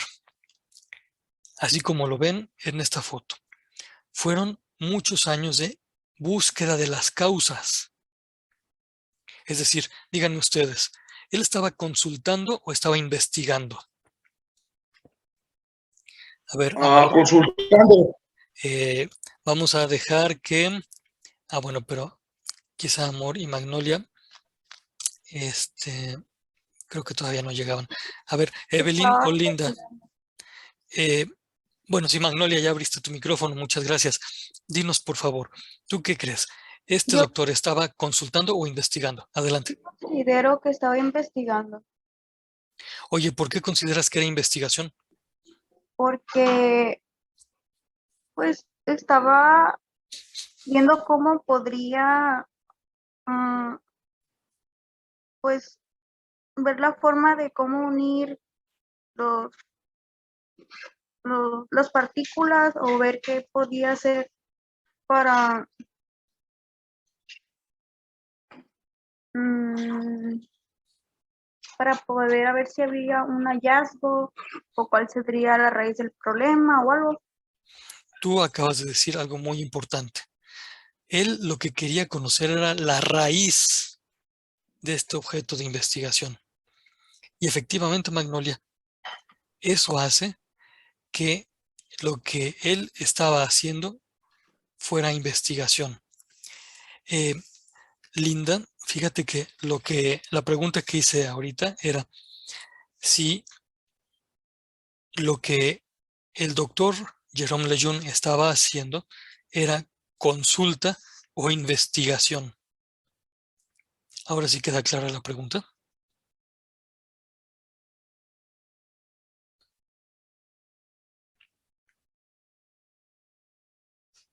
[SPEAKER 1] así como lo ven en esta foto. Fueron muchos años de búsqueda de las causas. Es decir, díganme ustedes, ¿él estaba consultando o estaba investigando? A ver,
[SPEAKER 2] consultando.
[SPEAKER 1] vamos a dejar que... bueno, pero quizá Amor y Magnolia, creo que todavía no llegaban. A ver, Evelyn o Linda. Bueno, sí, Magnolia, ya abriste tu micrófono, muchas gracias. Dinos, por favor, ¿tú qué crees? ¿Este doctor estaba consultando o investigando? Adelante.
[SPEAKER 3] Considero que estaba investigando.
[SPEAKER 1] Oye, ¿por qué consideras que era investigación?
[SPEAKER 3] Porque, pues, estaba viendo cómo podría, pues, ver la forma de cómo unir las partículas o ver qué podía hacer para poder a ver si había un hallazgo o cuál sería la raíz del problema o algo.
[SPEAKER 1] Tú acabas de decir algo muy importante. Él lo que quería conocer era la raíz de este objeto de investigación. Y efectivamente, Magnolia, eso hace que lo que él estaba haciendo fuera investigación. Linda, fíjate que la pregunta que hice ahorita era si lo que el doctor Jerome Lejeune estaba haciendo era consulta o investigación. Ahora sí queda clara la pregunta.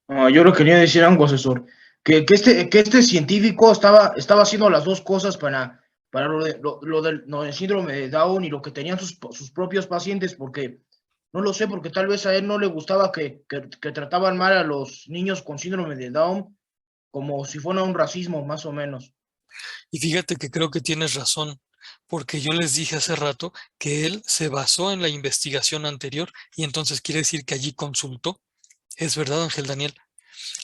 [SPEAKER 2] Yo le quería decir algo, asesor, que este científico estaba haciendo las dos cosas para lo del síndrome de Down y lo que tenían sus propios pacientes, porque no lo sé, porque tal vez a él no le gustaba que trataban mal a los niños con síndrome de Down, como si fuera un racismo, más o menos.
[SPEAKER 1] Y fíjate que creo que tienes razón, porque yo les dije hace rato que él se basó en la investigación anterior y entonces quiere decir que allí consultó. Es verdad, Ángel Daniel,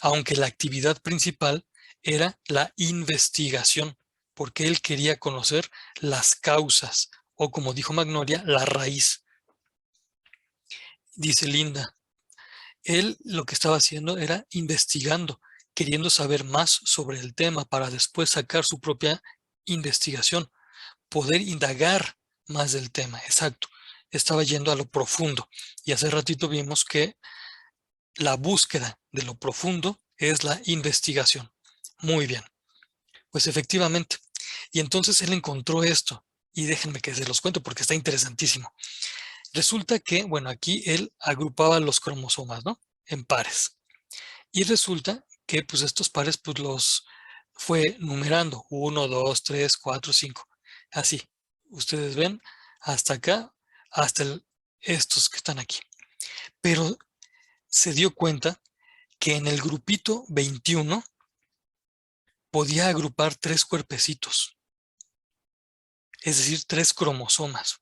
[SPEAKER 1] aunque la actividad principal era la investigación, porque él quería conocer las causas, o como dijo Magnolia, la raíz. Dice Linda, él lo que estaba haciendo era investigando, queriendo saber más sobre el tema para después sacar su propia investigación, poder indagar más del tema. Exacto, estaba yendo a lo profundo. Y hace ratito vimos que la búsqueda de lo profundo es la investigación. Muy bien, pues efectivamente. Y entonces él encontró esto, y déjenme que se los cuento porque está interesantísimo. Resulta que, bueno, aquí él agrupaba los cromosomas, ¿no? En pares. Y resulta que pues estos pares pues los fue numerando. 1, 2, 3, 4, 5. Así. Ustedes ven hasta acá, hasta estos que están aquí. Pero se dio cuenta que en el grupito 21 podía agrupar 3 cuerpecitos. Es decir, 3 cromosomas.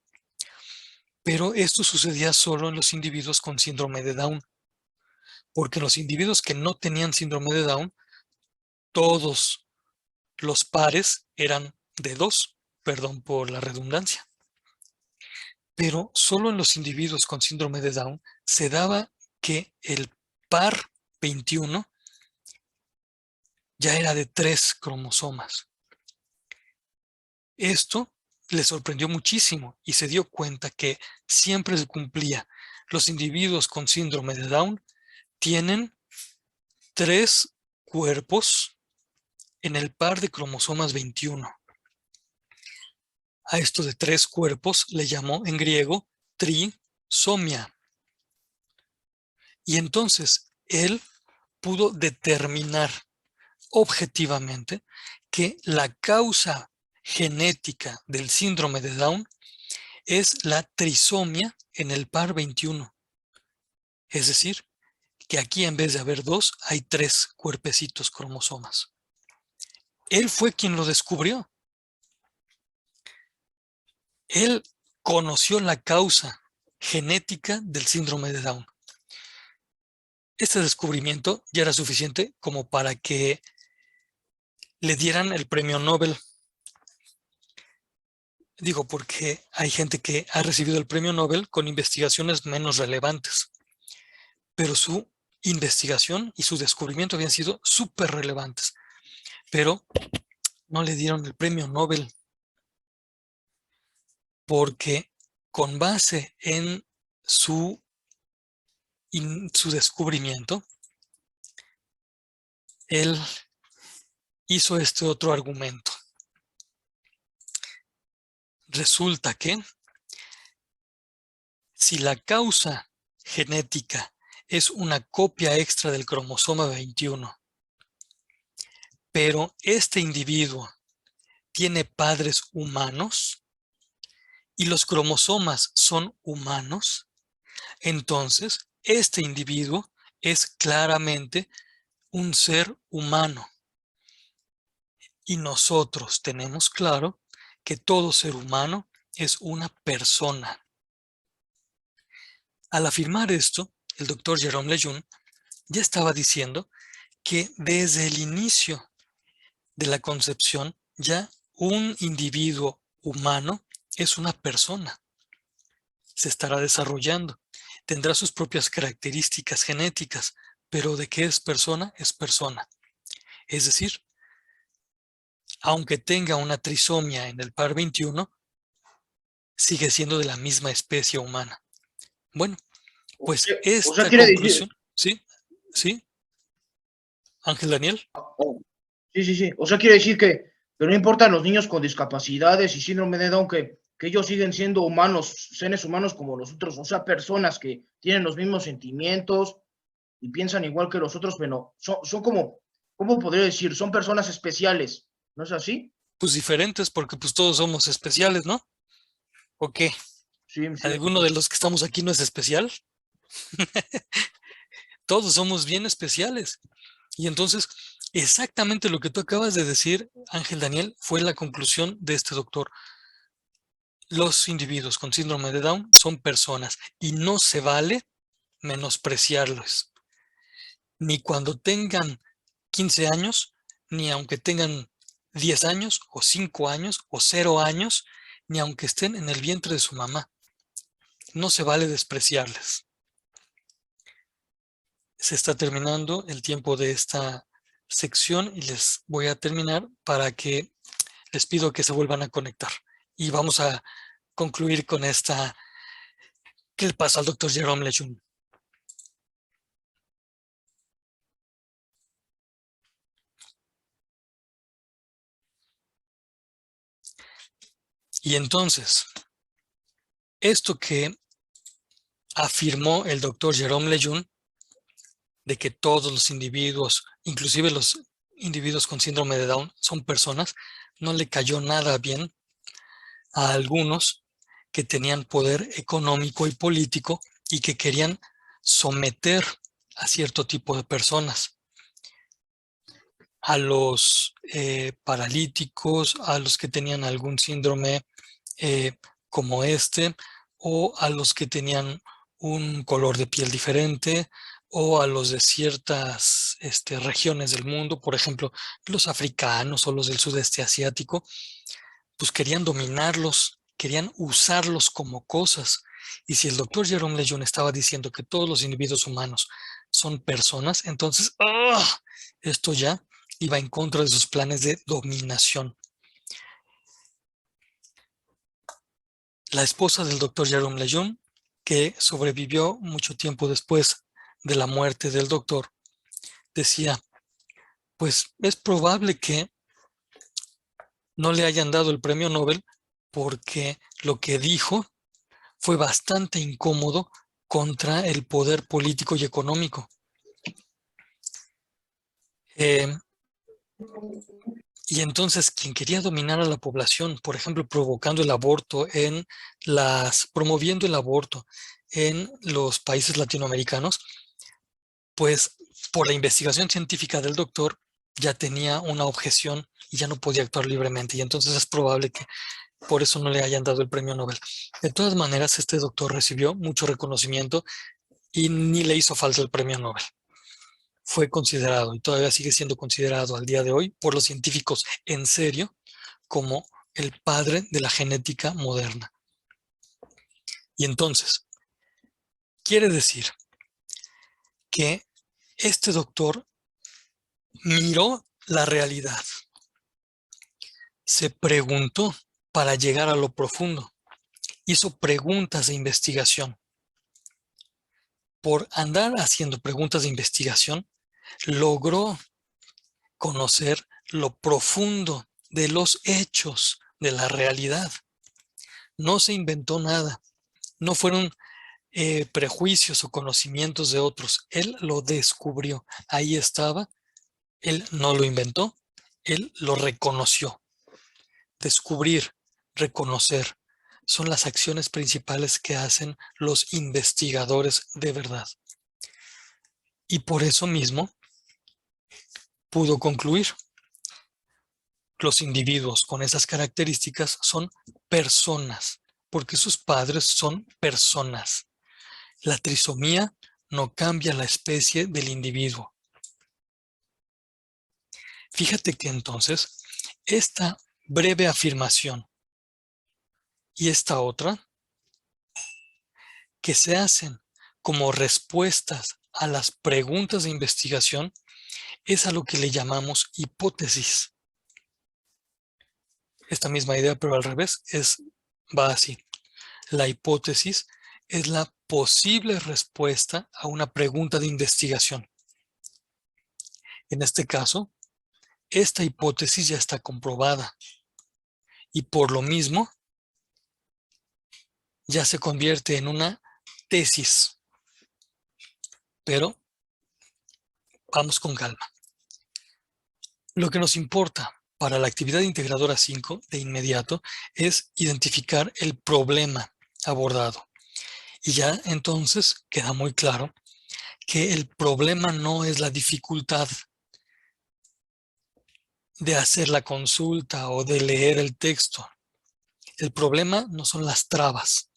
[SPEAKER 1] Pero esto sucedía solo en los individuos con síndrome de Down. Porque en los individuos que no tenían síndrome de Down, todos los pares eran de 2, perdón por la redundancia. Pero solo en los individuos con síndrome de Down se daba que el par 21 ya era de 3 cromosomas. Esto le sorprendió muchísimo y se dio cuenta que siempre se cumplía. Los individuos con síndrome de Down tienen 3 cuerpos en el par de cromosomas 21. A esto de 3 cuerpos le llamó en griego trisomia. Y entonces él pudo determinar objetivamente que la causa genética del síndrome de Down es la trisomia en el par 21. Es decir, que aquí en vez de haber 2, hay 3 cuerpecitos cromosomas. Él fue quien lo descubrió. Él conoció la causa genética del síndrome de Down. Este descubrimiento ya era suficiente como para que le dieran el premio Nobel. Digo, porque hay gente que ha recibido el premio Nobel con investigaciones menos relevantes, pero su investigación y su descubrimiento habían sido súper relevantes, pero no le dieron el premio Nobel porque con base en su descubrimiento, él hizo este otro argumento. Resulta que si la causa genética es una copia extra del cromosoma 21, pero este individuo tiene padres humanos y los cromosomas son humanos, entonces este individuo es claramente un ser humano. Y nosotros tenemos claro que todo ser humano es una persona. Al afirmar esto, el doctor Jérôme Lejeune ya estaba diciendo que desde el inicio de la concepción ya un individuo humano es una persona. Se estará desarrollando, tendrá sus propias características genéticas, pero de qué es persona, es persona. Es decir, aunque tenga una trisomia en el par 21, sigue siendo de la misma especie humana. Bueno, pues
[SPEAKER 2] O sea,
[SPEAKER 1] esta
[SPEAKER 2] quiere decir,
[SPEAKER 1] conclusión, ¿sí? ¿Sí? Ángel Daniel.
[SPEAKER 2] oh, sí, sí, sí. O sea, quiere decir que no importan los niños con discapacidades y síndrome de Down, que ellos siguen siendo humanos, seres humanos como nosotros, o sea, personas que tienen los mismos sentimientos y piensan igual que los otros, pero son como, ¿cómo podría decir? Son personas especiales, ¿no es así?
[SPEAKER 1] Pues diferentes porque pues todos somos especiales, ¿no? ¿O qué?
[SPEAKER 2] Sí, sí.
[SPEAKER 1] ¿Alguno de los que estamos aquí no es especial? Todos somos bien especiales. Y entonces, exactamente lo que tú acabas de decir, Ángel Daniel, fue la conclusión de este doctor. Los individuos con síndrome de Down son personas y no se vale menospreciarlos. Ni cuando tengan 15 años, ni aunque tengan 10 años o 5 años o 0 años, ni aunque estén en el vientre de su mamá. No se vale despreciarles. Se está terminando el tiempo de esta sección y les voy a terminar para que les pido que se vuelvan a conectar. Y vamos a concluir con esta. ¿Qué le pasa al doctor Jérôme Lejeune? Y entonces, esto que afirmó el doctor Jerome Lejeune de que todos los individuos, inclusive los individuos con síndrome de Down, son personas, no le cayó nada bien a algunos que tenían poder económico y político y que querían someter a cierto tipo de personas, a los paralíticos, a los que tenían algún síndrome como este, o a los que tenían un color de piel diferente, o a los de ciertas regiones del mundo, por ejemplo, los africanos o los del sudeste asiático, pues querían dominarlos, querían usarlos como cosas. Y si el doctor Jerome Lejeune estaba diciendo que todos los individuos humanos son personas, entonces esto ya iba en contra de sus planes de dominación. La esposa del doctor Jerome Lejeune, que sobrevivió mucho tiempo después de la muerte del doctor, decía, pues es probable que no le hayan dado el premio Nobel porque lo que dijo fue bastante incómodo contra el poder político y económico. Y entonces quien quería dominar a la población, por ejemplo, promoviendo el aborto en los países latinoamericanos, pues por la investigación científica del doctor ya tenía una objeción y ya no podía actuar libremente. Y entonces es probable que por eso no le hayan dado el premio Nobel. De todas maneras, este doctor recibió mucho reconocimiento y ni le hizo falta el premio Nobel. Fue considerado y todavía sigue siendo considerado al día de hoy por los científicos en serio como el padre de la genética moderna. Y entonces, quiere decir que este doctor miró la realidad, se preguntó para llegar a lo profundo, hizo preguntas de investigación. Por andar haciendo preguntas de investigación, logró conocer lo profundo de los hechos de la realidad. No se inventó nada, no fueron prejuicios o conocimientos de otros. Él lo descubrió, ahí estaba, él no lo inventó, él lo reconoció. Descubrir, reconocer, son las acciones principales que hacen los investigadores de verdad. Y por eso mismo pudo concluir. Los individuos con esas características son personas, porque sus padres son personas. La trisomía no cambia la especie del individuo. Fíjate que entonces, esta breve afirmación y esta otra, que se hacen como respuestas a las preguntas de investigación, es a lo que le llamamos hipótesis. Esta misma idea, pero al revés, va así. La hipótesis es la posible respuesta a una pregunta de investigación. En este caso, esta hipótesis ya está comprobada y por lo mismo ya se convierte en una tesis. Pero vamos con calma. Lo que nos importa para la actividad integradora 5 de inmediato es identificar el problema abordado. Y ya entonces queda muy claro que el problema no es la dificultad de hacer la consulta o de leer el texto. El problema no son las trabas,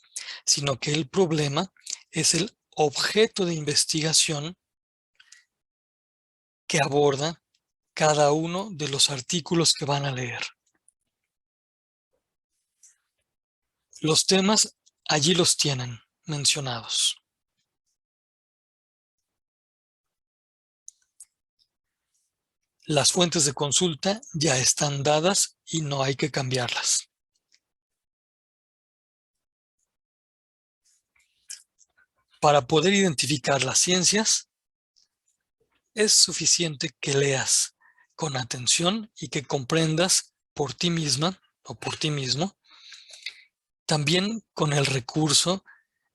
[SPEAKER 1] sino que el problema es el objeto de investigación que aborda cada uno de los artículos que van a leer. Los temas allí los tienen mencionados. Las fuentes de consulta ya están dadas y no hay que cambiarlas. Para poder identificar las ciencias, es suficiente que leas con atención y que comprendas por ti misma o por ti mismo, también con el recurso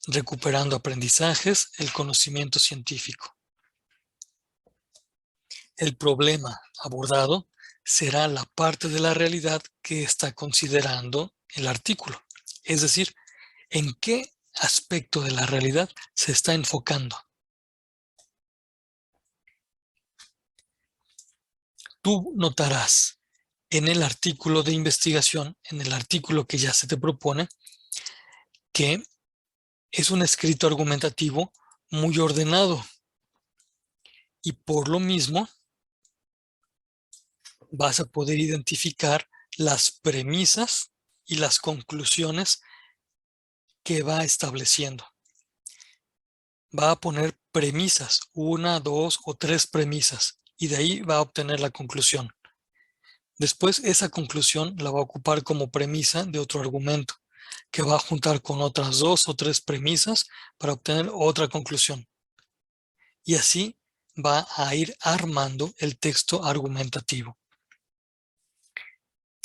[SPEAKER 1] recuperando aprendizajes, el conocimiento científico. El problema abordado será la parte de la realidad que está considerando el artículo. Es decir, en qué aspecto de la realidad se está enfocando. Tú notarás en el artículo de investigación, en el artículo que ya se te propone, que es un escrito argumentativo muy ordenado y por lo mismo vas a poder identificar las premisas y las conclusiones que va estableciendo. Va a poner premisas, 1, 2 o 3 premisas, y de ahí va a obtener la conclusión. Después esa conclusión la va a ocupar como premisa de otro argumento, que va a juntar con otras 2 o 3 premisas para obtener otra conclusión. Y así va a ir armando el texto argumentativo.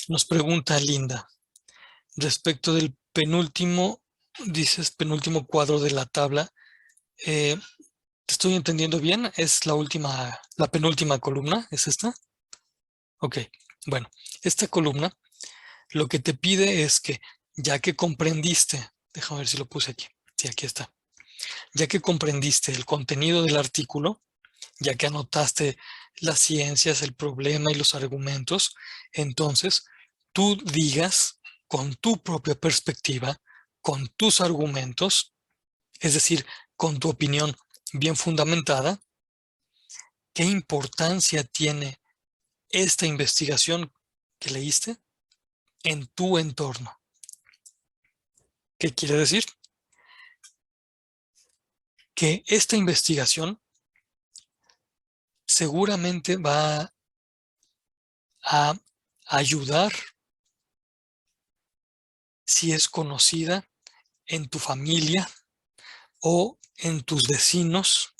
[SPEAKER 1] Nos pregunta Linda, respecto del penúltimo, dices penúltimo cuadro de la tabla, ¿te estoy entendiendo bien? ¿Es la penúltima columna? ¿Es esta? Ok, bueno, esta columna lo que te pide es que, ya que comprendiste, déjame ver si lo puse aquí, sí, aquí está, ya que comprendiste el contenido del artículo, ya que anotaste las ciencias, el problema y los argumentos, entonces tú digas con tu propia perspectiva, con tus argumentos, es decir, con tu opinión bien fundamentada, ¿qué importancia tiene esta investigación que leíste en tu entorno? ¿Qué quiere decir? Que esta investigación seguramente va a ayudar si es conocida en tu familia o en tus vecinos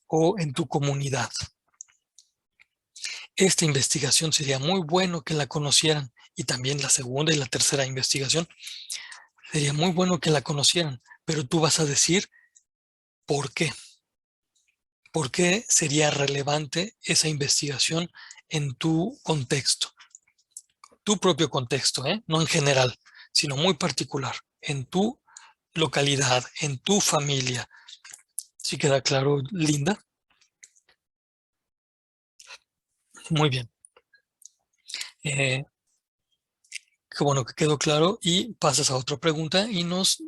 [SPEAKER 1] o en tu comunidad. Esta investigación sería muy bueno que la conocieran, y también la segunda y la tercera investigación sería muy bueno que la conocieran, pero tú vas a decir ¿por qué? ¿Por qué sería relevante esa investigación en tu contexto? Tu propio contexto, no en general, sino muy particular, en tu localidad, en tu familia. ¿Sí queda claro, Linda? Muy bien. Qué bueno que quedó claro, y pasas a otra pregunta y nos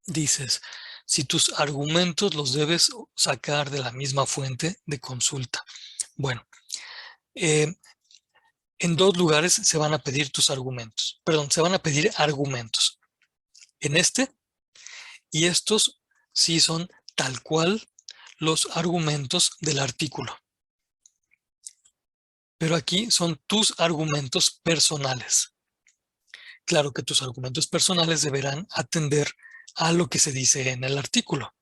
[SPEAKER 1] dices si tus argumentos los debes sacar de la misma fuente de consulta. Bueno, en 2 lugares se van a pedir tus argumentos. Perdón, se van a pedir argumentos. En este, y estos sí son tal cual los argumentos del artículo. Pero aquí son tus argumentos personales. Claro que tus argumentos personales deberán atender a lo que se dice en el artículo,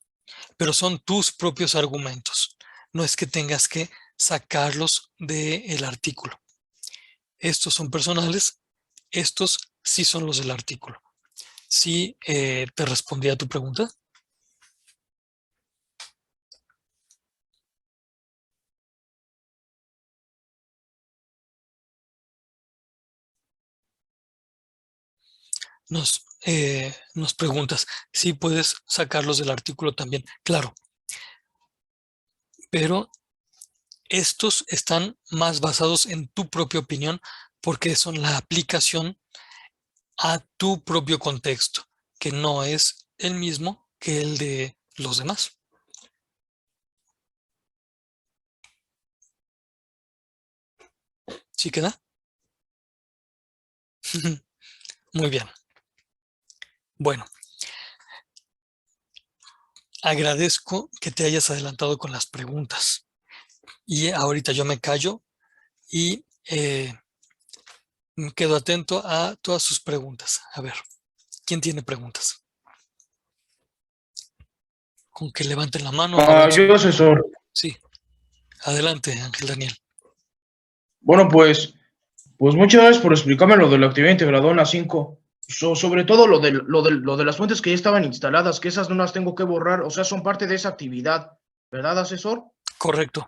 [SPEAKER 1] pero son tus propios argumentos. No es que tengas que sacarlos del artículo. Estos son personales, estos sí son los del artículo. ¿Sí te respondí a tu pregunta? Nos preguntas si puedes sacarlos del artículo también. Claro, pero estos están más basados en tu propia opinión porque son la aplicación a tu propio contexto, que no es el mismo que el de los demás. ¿Sí queda? Muy bien. Bueno, agradezco que te hayas adelantado con las preguntas. Y ahorita yo me callo y me quedo atento a todas sus preguntas. A ver, ¿quién tiene preguntas? Con que levanten la mano.
[SPEAKER 2] Yo, asesor.
[SPEAKER 1] Sí, adelante, Ángel Daniel.
[SPEAKER 2] Bueno, pues muchas gracias por explicarme lo de la actividad integradora 5. Sobre todo lo de las fuentes que ya estaban instaladas, que esas no las tengo que borrar, o sea, son parte de esa actividad, ¿verdad, asesor?
[SPEAKER 1] Correcto.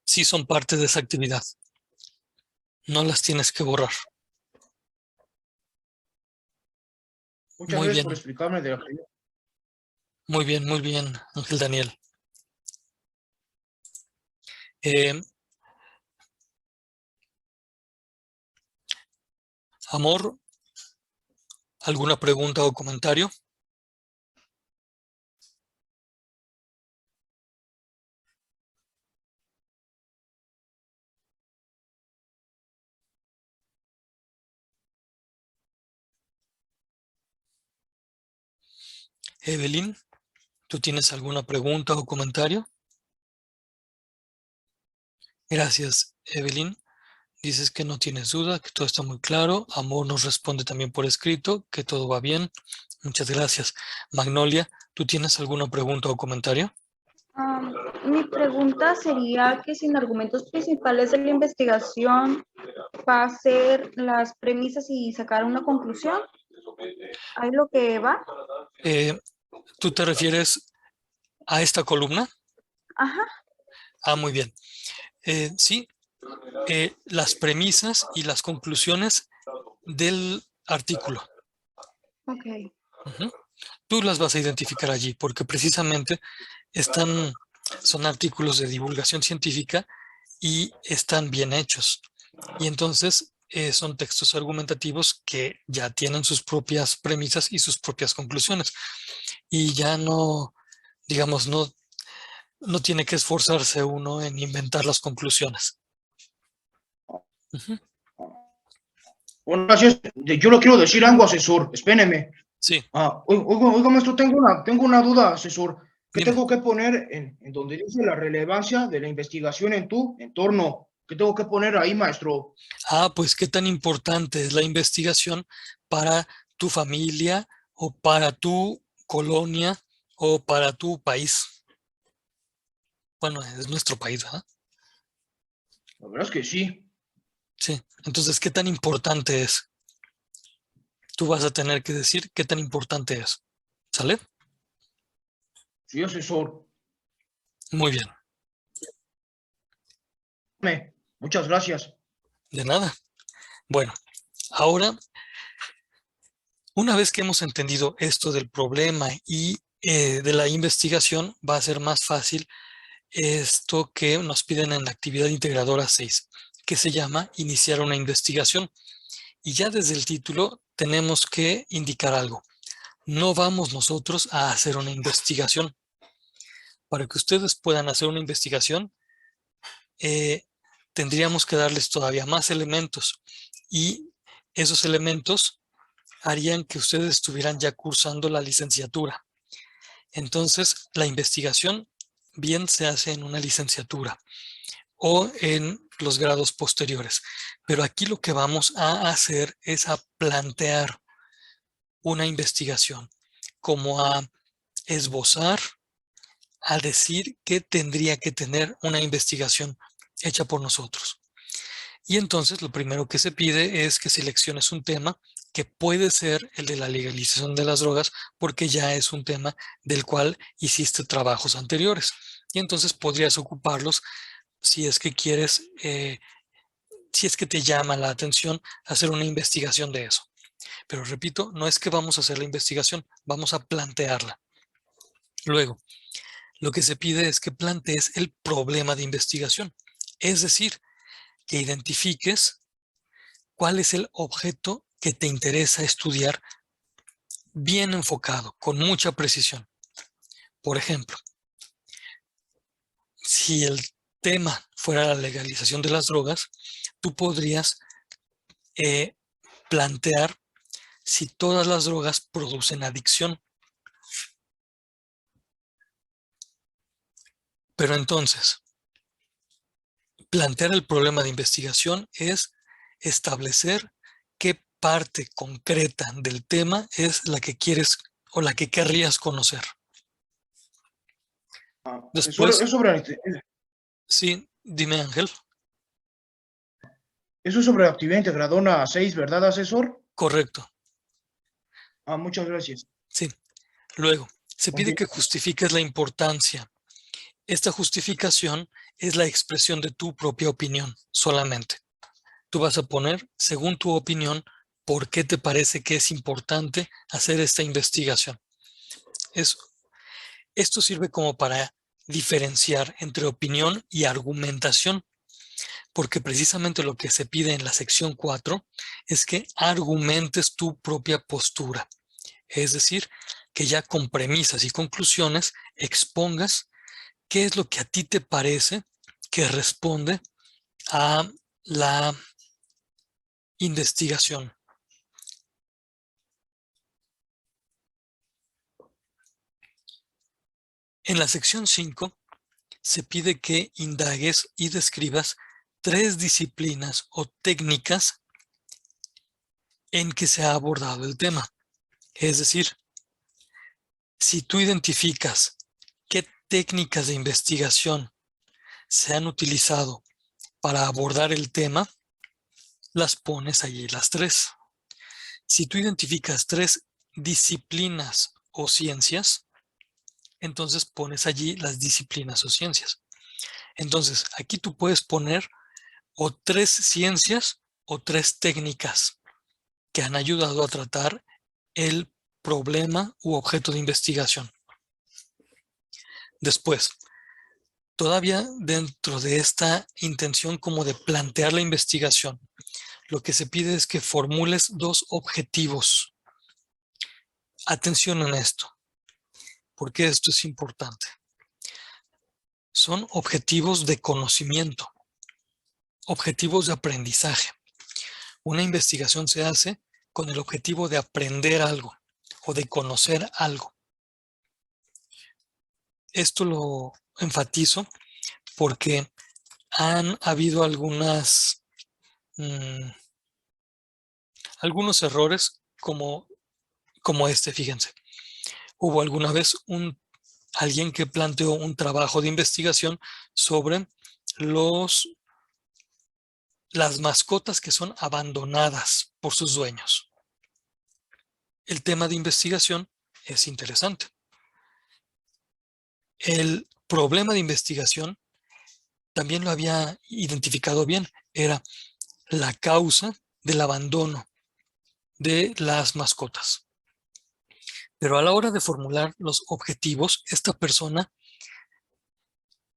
[SPEAKER 1] Sí son parte de esa actividad. No las tienes que borrar.
[SPEAKER 2] Muchas
[SPEAKER 1] Muy
[SPEAKER 2] gracias por
[SPEAKER 1] bien,
[SPEAKER 2] explicarme de la actividad.
[SPEAKER 1] muy bien, Ángel Daniel. Eh, Amor, ¿alguna pregunta o comentario? Evelyn, ¿tú tienes alguna pregunta o comentario? Gracias, Evelyn. Dices que no tienes duda, que todo está muy claro. Amor nos responde también por escrito, que todo va bien. Muchas gracias. Magnolia, ¿tú tienes alguna pregunta o comentario?
[SPEAKER 5] Mi pregunta sería que si en argumentos principales de la investigación va a ser las premisas y sacar una conclusión. ¿Ahí lo que va?
[SPEAKER 1] ¿Tú te refieres a esta columna?
[SPEAKER 5] Ajá.
[SPEAKER 1] Ah, muy bien. Sí, las premisas y las conclusiones del artículo.
[SPEAKER 5] Ok.
[SPEAKER 1] Ujú. Tú las vas a identificar allí porque precisamente son artículos de divulgación científica y están bien hechos. Y entonces son textos argumentativos que ya tienen sus propias premisas y sus propias conclusiones. Y ya no, digamos, no tiene que esforzarse uno en inventar las conclusiones. Ujú.
[SPEAKER 2] Bueno, gracias. Yo le quiero decir algo, asesor. Espéneme.
[SPEAKER 1] Sí,
[SPEAKER 2] Oiga, maestro, tengo una duda, asesor. ¿Qué
[SPEAKER 1] dime.
[SPEAKER 2] tengo que poner en donde dice la relevancia de la investigación en tu entorno? ¿Qué tengo que poner ahí, maestro?
[SPEAKER 1] Ah, pues qué tan importante es la investigación para tu familia o para tu colonia o para tu país. Bueno, es nuestro país, ¿verdad?
[SPEAKER 2] La verdad es que sí.
[SPEAKER 1] Sí. Entonces, ¿qué tan importante es? Tú vas a tener que decir qué tan importante es. ¿Sale?
[SPEAKER 2] Sí, asesor.
[SPEAKER 1] Muy bien.
[SPEAKER 2] Muchas gracias.
[SPEAKER 1] De nada. Bueno, ahora, una vez que hemos entendido esto del problema y de la investigación, va a ser más fácil esto que nos piden en la actividad integradora 6, que se llama iniciar una investigación. Y ya desde el título tenemos que indicar algo. No vamos nosotros a hacer una investigación. Para que ustedes puedan hacer una investigación, tendríamos que darles todavía más elementos. Y esos elementos harían que ustedes estuvieran ya cursando la licenciatura. Entonces, la investigación bien se hace en una licenciatura o en los grados posteriores. Pero aquí lo que vamos a hacer es a plantear una investigación, como a esbozar, a decir qué tendría que tener una investigación hecha por nosotros. Y entonces lo primero que se pide es que selecciones un tema que puede ser el de la legalización de las drogas, porque ya es un tema del cual hiciste trabajos anteriores. Y entonces podrías ocuparlos si es que quieres, si es que te llama la atención hacer una investigación de eso. Pero repito, no es que vamos a hacer la investigación, vamos a plantearla. Luego, lo que se pide es que plantees el problema de investigación. Es decir, que identifiques cuál es el objeto que te interesa estudiar bien enfocado, con mucha precisión. Por ejemplo, si el tema fuera la legalización de las drogas, tú podrías plantear si todas las drogas producen adicción. Pero entonces, plantear el problema de investigación es establecer qué parte concreta del tema es la que quieres o la que querrías conocer.
[SPEAKER 2] Asesor,
[SPEAKER 1] Después, sí, dime, Ángel.
[SPEAKER 2] eso es sobre actividad integradora 6, ¿verdad, asesor?
[SPEAKER 1] Correcto.
[SPEAKER 2] Muchas gracias.
[SPEAKER 1] Sí. Luego, se pide que
[SPEAKER 2] Continúa.
[SPEAKER 1] justifiques la importancia. Esta justificación es la expresión de tu propia opinión solamente. Tú vas a poner, según tu opinión, por qué te parece que es importante hacer esta investigación. Esto sirve como para diferenciar entre opinión y argumentación, porque precisamente lo que se pide en la sección 4 es que argumentes tu propia postura. Es decir, que ya con premisas y conclusiones expongas qué es lo que a ti te parece que responde a la investigación. En la sección 5 se pide que indagues y describas 3 disciplinas o técnicas en que se ha abordado el tema. Es decir, si tú identificas qué técnicas de investigación se han utilizado para abordar el tema, las pones allí las 3. Si tú identificas 3 disciplinas o ciencias, entonces pones allí las disciplinas o ciencias. Entonces, aquí tú puedes poner o 3 ciencias o 3 técnicas que han ayudado a tratar el problema u objeto de investigación. Después, todavía dentro de esta intención como de plantear la investigación, lo que se pide es que formules 2 objetivos. Atención en esto, porque esto es importante. Son objetivos de conocimiento, objetivos de aprendizaje. Una investigación se hace con el objetivo de aprender algo o de conocer algo. Esto lo enfatizo porque han habido algunos errores como este, fíjense. Hubo alguna vez alguien que planteó un trabajo de investigación sobre las mascotas que son abandonadas por sus dueños. El tema de investigación es interesante. El problema de investigación también lo había identificado bien. Era la causa del abandono de las mascotas. Pero a la hora de formular los objetivos, esta persona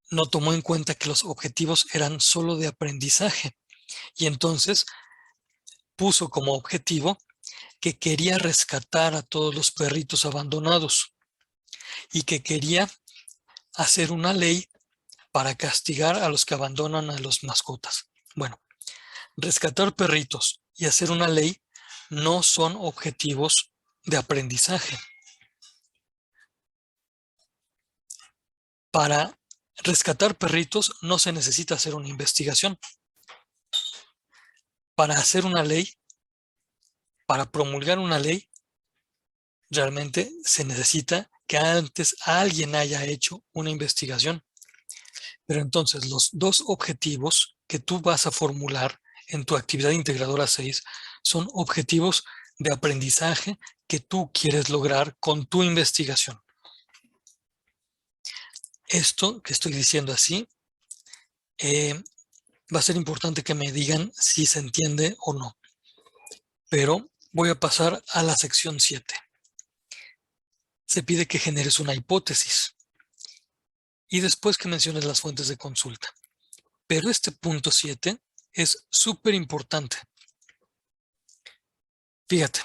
[SPEAKER 1] no tomó en cuenta que los objetivos eran solo de aprendizaje. Y entonces puso como objetivo que quería rescatar a todos los perritos abandonados y que quería hacer una ley para castigar a los que abandonan a las mascotas. Bueno, rescatar perritos y hacer una ley no son objetivos de aprendizaje. Para rescatar perritos no se necesita hacer una investigación. Para hacer una ley, para promulgar una ley, realmente se necesita que antes alguien haya hecho una investigación. Pero entonces los 2 objetivos que tú vas a formular en tu actividad integradora 6 son objetivos de aprendizaje que tú quieres lograr con tu investigación. Esto que estoy diciendo así, va a ser importante que me digan si se entiende o no. Pero voy a pasar a la sección 7. Se pide que generes una hipótesis y después que menciones las fuentes de consulta. Pero este punto 7 es súper importante. Fíjate,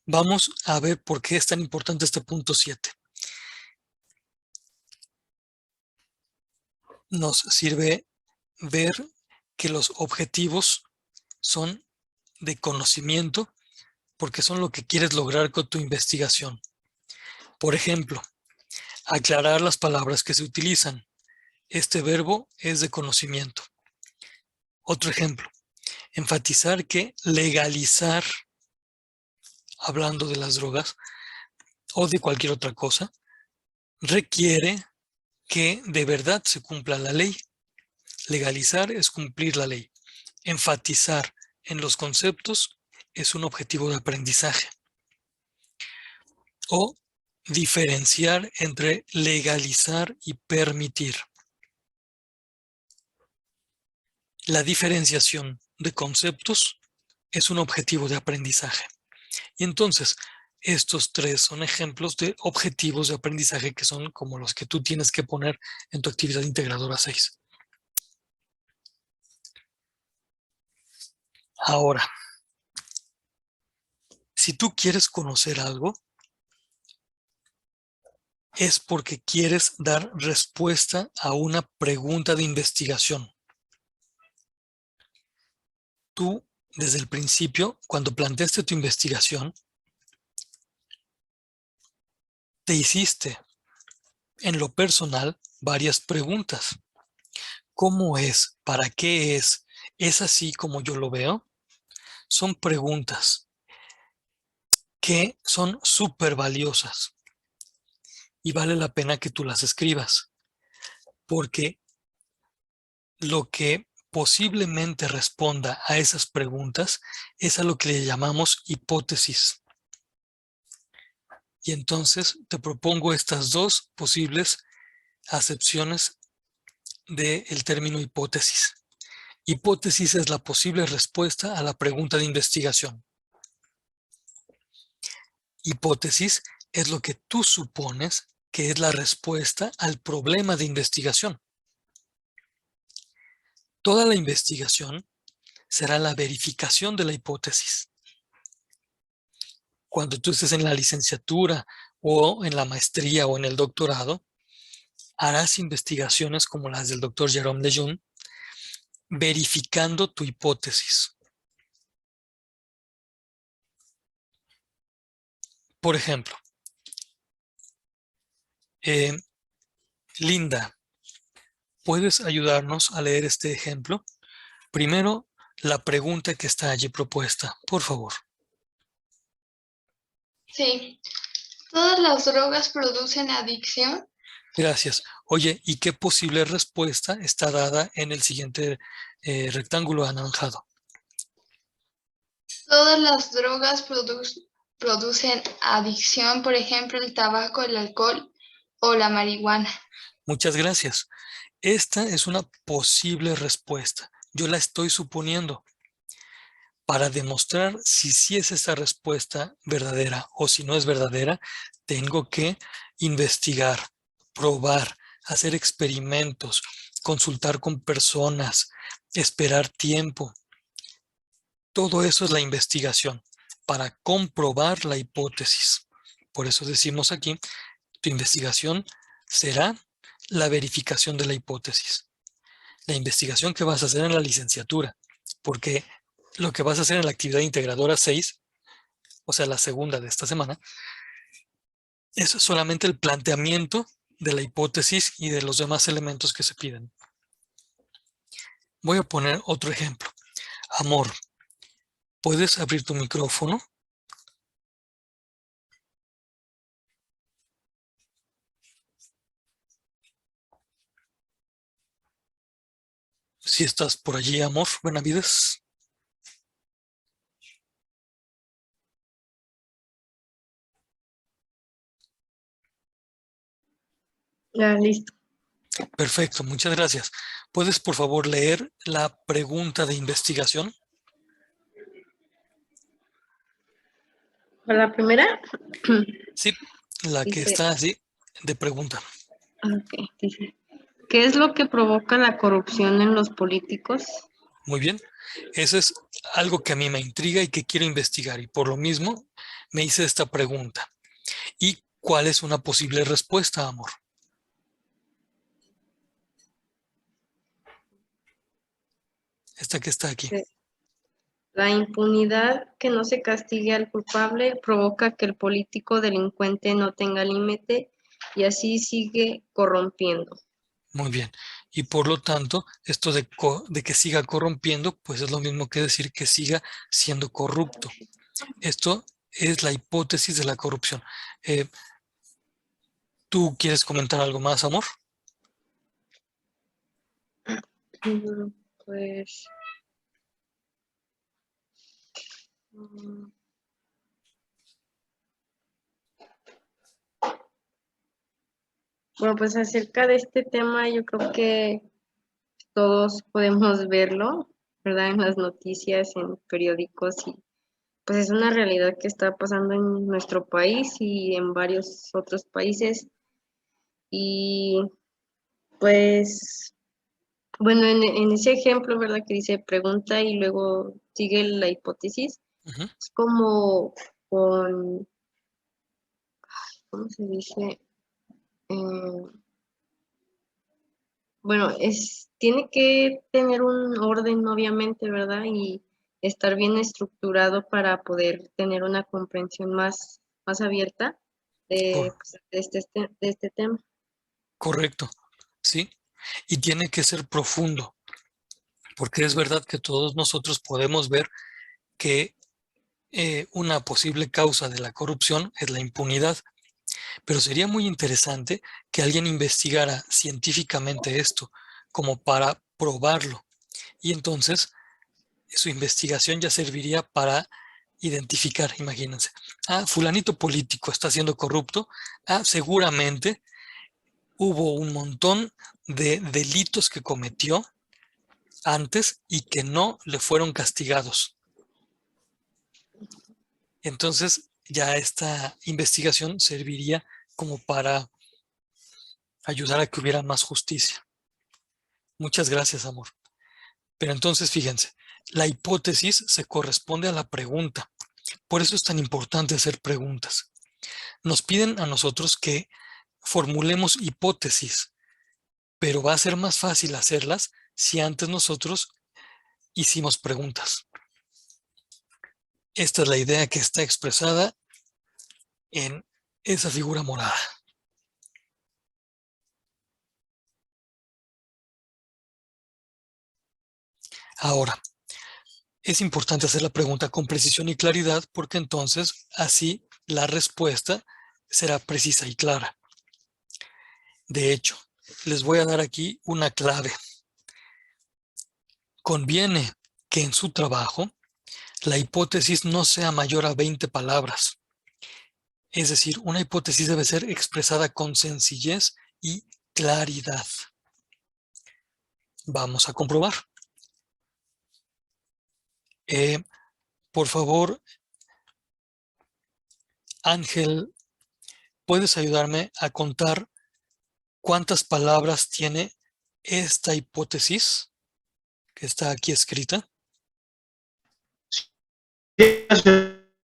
[SPEAKER 1] vamos a ver por qué es tan importante este punto 7. Nos sirve ver que los objetivos son de conocimiento porque son lo que quieres lograr con tu investigación. Por ejemplo, aclarar las palabras que se utilizan. Este verbo es de conocimiento. Otro ejemplo, enfatizar que legalizar, hablando de las drogas o de cualquier otra cosa, requiere que de verdad se cumpla la ley. Legalizar es cumplir la ley. Enfatizar en los conceptos es un objetivo de aprendizaje. O diferenciar entre legalizar y permitir. La diferenciación de conceptos es un objetivo de aprendizaje. Y entonces, estos tres son ejemplos de objetivos de aprendizaje que son como los que tú tienes que poner en tu actividad integradora 6. Ahora, si tú quieres conocer algo, es porque quieres dar respuesta a una pregunta de investigación. Tú, desde el principio, cuando planteaste tu investigación, te hiciste, en lo personal, varias preguntas. ¿Cómo es? ¿Para qué es? ¿Es así como yo lo veo? Son preguntas que son súper valiosas y vale la pena que tú las escribas, porque lo que posiblemente responda a esas preguntas es a lo que le llamamos hipótesis. Y entonces te propongo estas dos posibles acepciones del término hipótesis. Hipótesis es la posible respuesta a la pregunta de investigación. Hipótesis es lo que tú supones que es la respuesta al problema de investigación. Toda la investigación será la verificación de la hipótesis. Cuando tú estés en la licenciatura o en la maestría o en el doctorado, harás investigaciones como las del doctor Jérôme Lejeune, verificando tu hipótesis. Por ejemplo, Linda, ¿puedes ayudarnos a leer este ejemplo? Primero, la pregunta que está allí propuesta, por favor.
[SPEAKER 4] Sí. ¿Todas las drogas producen adicción?
[SPEAKER 1] Gracias. Oye, ¿y qué posible respuesta está dada en el siguiente rectángulo anaranjado?
[SPEAKER 4] Todas las drogas producen adicción, por ejemplo, el tabaco, el alcohol o la marihuana.
[SPEAKER 1] Muchas gracias. Esta es una posible respuesta. Yo la estoy suponiendo. Para demostrar si sí es esa respuesta verdadera o si no es verdadera, tengo que investigar, probar, hacer experimentos, consultar con personas, esperar tiempo. Todo eso es la investigación para comprobar la hipótesis. Por eso decimos aquí, tu investigación será la verificación de la hipótesis. La investigación que vas a hacer en la licenciatura, porque lo que vas a hacer en la actividad integradora 6, o sea, la segunda de esta semana, es solamente el planteamiento de la hipótesis y de los demás elementos que se piden. Voy a poner otro ejemplo. Amor, ¿puedes abrir tu micrófono? Si estás por allí, amor, Benavides.
[SPEAKER 6] Ya, listo.
[SPEAKER 1] Perfecto, muchas gracias. ¿Puedes, por favor, leer la pregunta de investigación?
[SPEAKER 6] ¿La primera?
[SPEAKER 1] Sí, la que
[SPEAKER 6] Dice,
[SPEAKER 1] está así de pregunta.
[SPEAKER 6] ok, dice, ¿qué es lo que provoca la corrupción en los políticos?
[SPEAKER 1] Muy bien. Eso es algo que a mí me intriga y que quiero investigar. Y por lo mismo me hice esta pregunta. ¿Y cuál es una posible respuesta, amor? Esta que está aquí.
[SPEAKER 6] La impunidad, que no se castigue al culpable, provoca que el político delincuente no tenga límite y así sigue corrompiendo.
[SPEAKER 1] Muy bien. Y por lo tanto, esto de que siga corrompiendo, pues es lo mismo que decir que siga siendo corrupto. Esto es la hipótesis de la corrupción. ¿Tú quieres comentar algo más, amor?
[SPEAKER 6] Pues Mm, Bueno, pues acerca de este tema, yo creo que todos podemos verlo, ¿verdad? En las noticias, en periódicos, y pues es una realidad que está pasando en nuestro país y en varios otros países. Y pues, bueno, en ese ejemplo, ¿verdad? Que dice pregunta y luego sigue la hipótesis,
[SPEAKER 1] Ujú.
[SPEAKER 6] es como con, ¿cómo se dice? Eh, Bueno, tiene que tener un orden, obviamente, ¿verdad? Y estar bien estructurado para poder tener una comprensión más abierta de,
[SPEAKER 1] Cor-
[SPEAKER 6] pues, de este tema.
[SPEAKER 1] Correcto, ¿sí? Y tiene que ser profundo, porque es verdad que todos nosotros podemos ver que una posible causa de la corrupción es la impunidad, pero sería muy interesante que alguien investigara científicamente esto, como para probarlo. Y entonces su investigación ya serviría para identificar, imagínense, fulanito político está siendo corrupto, seguramente hubo un montón de delitos que cometió antes y que no le fueron castigados. Entonces ya esta investigación serviría como para ayudar a que hubiera más justicia. Muchas gracias, amor. Pero entonces fíjense, la hipótesis se corresponde a la pregunta. Por eso es tan importante hacer preguntas. Nos piden a nosotros que formulemos hipótesis, pero va a ser más fácil hacerlas si antes nosotros hicimos preguntas. Esta es la idea que está expresada en esa figura morada. Ahora, es importante hacer la pregunta con precisión y claridad porque entonces así la respuesta será precisa y clara. De hecho, les voy a dar aquí una clave. Conviene que en su trabajo la hipótesis no sea mayor a 20 palabras. Es decir, una hipótesis debe ser expresada con sencillez y claridad. Vamos a comprobar. Por favor, Ángel, ¿puedes ayudarme a contar cuántas palabras tiene esta hipótesis que está aquí escrita?
[SPEAKER 2] Sí,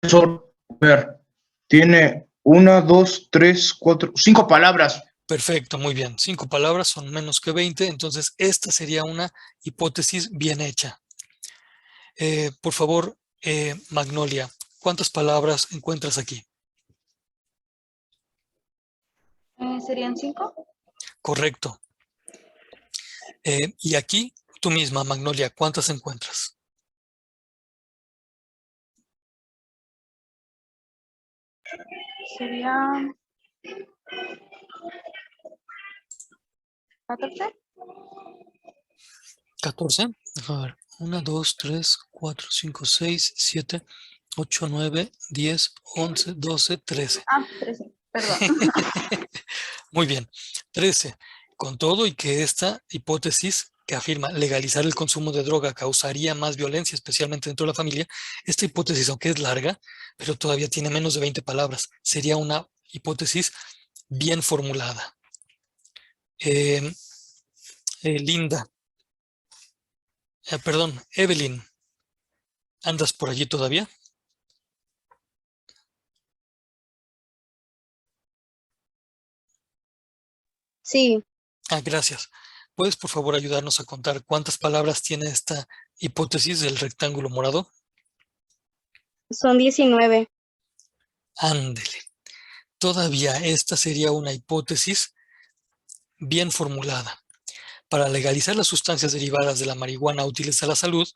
[SPEAKER 2] profesor. A ver, tiene 1, 2, 3, 4, 5 palabras.
[SPEAKER 1] Perfecto, muy bien. 5 palabras son menos que 20, entonces esta sería una hipótesis bien hecha. Por favor, Magnolia, ¿cuántas palabras encuentras aquí?
[SPEAKER 5] ¿Serían 5?
[SPEAKER 1] Correcto. Y aquí, tú misma, Magnolia, ¿cuántas encuentras?
[SPEAKER 5] ¿Serían 14?
[SPEAKER 1] 14. A ver, 1, 2, 3, 4, 5, 6, 7, 8, 9, 10, 11, 12, 13.
[SPEAKER 5] 13, perdón.
[SPEAKER 1] Muy bien, 13. Con todo y que esta hipótesis que afirma legalizar el consumo de droga causaría más violencia, especialmente dentro de la familia, esta hipótesis, aunque es larga, pero todavía tiene menos de 20 palabras, sería una hipótesis bien formulada. Linda, perdón, Evelyn, ¿andas por allí todavía?
[SPEAKER 3] Sí,
[SPEAKER 1] Gracias. ¿Puedes, por favor, ayudarnos a contar cuántas palabras tiene esta hipótesis del rectángulo morado?
[SPEAKER 3] son 19.
[SPEAKER 1] Ándele. Todavía esta sería una hipótesis bien formulada. Para legalizar las sustancias derivadas de la marihuana útiles a la salud,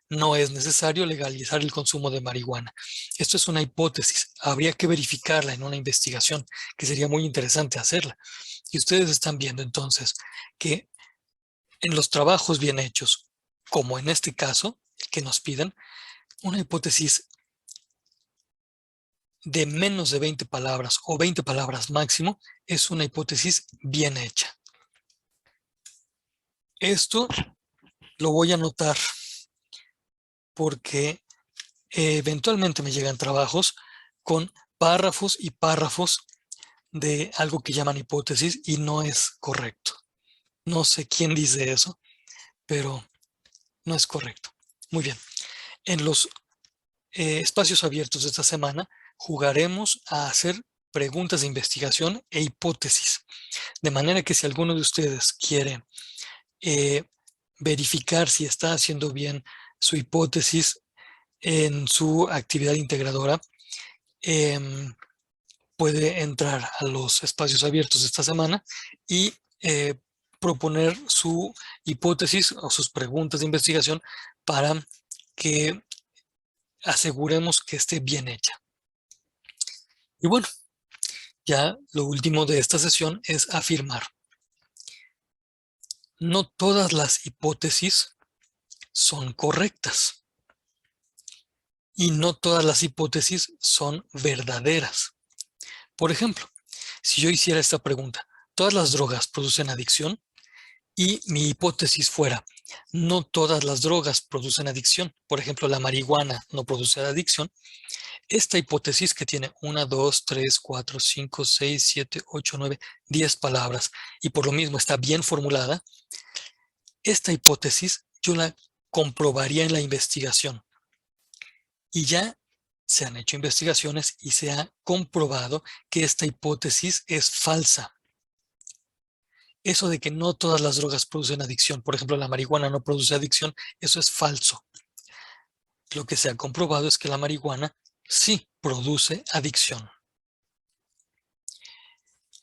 [SPEAKER 1] no es necesario legalizar el consumo de marihuana. Esto es una hipótesis. Habría que verificarla en una investigación, que sería muy interesante hacerla. Y ustedes están viendo entonces que en los trabajos bien hechos, como en este caso, que nos piden, una hipótesis de menos de 20 palabras o 20 palabras máximo, es una hipótesis bien hecha. Esto lo voy a anotar porque eventualmente me llegan trabajos con párrafos y párrafos de algo que llaman hipótesis y no es correcto. No sé quién dice eso, pero no es correcto. Muy bien. En los espacios abiertos de esta semana jugaremos a hacer preguntas de investigación e hipótesis. De manera que si alguno de ustedes quiere verificar si está haciendo bien su hipótesis en su actividad integradora, puede entrar a los espacios abiertos de esta semana y proponer su hipótesis o sus preguntas de investigación para que aseguremos que esté bien hecha. Y bueno, ya lo último de esta sesión es afirmar. No todas las hipótesis son correctas y no todas las hipótesis son verdaderas. Por ejemplo, si yo hiciera esta pregunta, ¿todas las drogas producen adicción? Y mi hipótesis fuera, no todas las drogas producen adicción. Por ejemplo, la marihuana no produce adicción. Esta hipótesis que tiene 1, 2, 3, 4, 5, 6, 7, 8, 9, 10 palabras y por lo mismo está bien formulada, esta hipótesis yo la comprobaría en la investigación. Y ya se han hecho investigaciones y se ha comprobado que esta hipótesis es falsa. Eso de que no todas las drogas producen adicción, por ejemplo, la marihuana no produce adicción, eso es falso. Lo que se ha comprobado es que la marihuana sí produce adicción.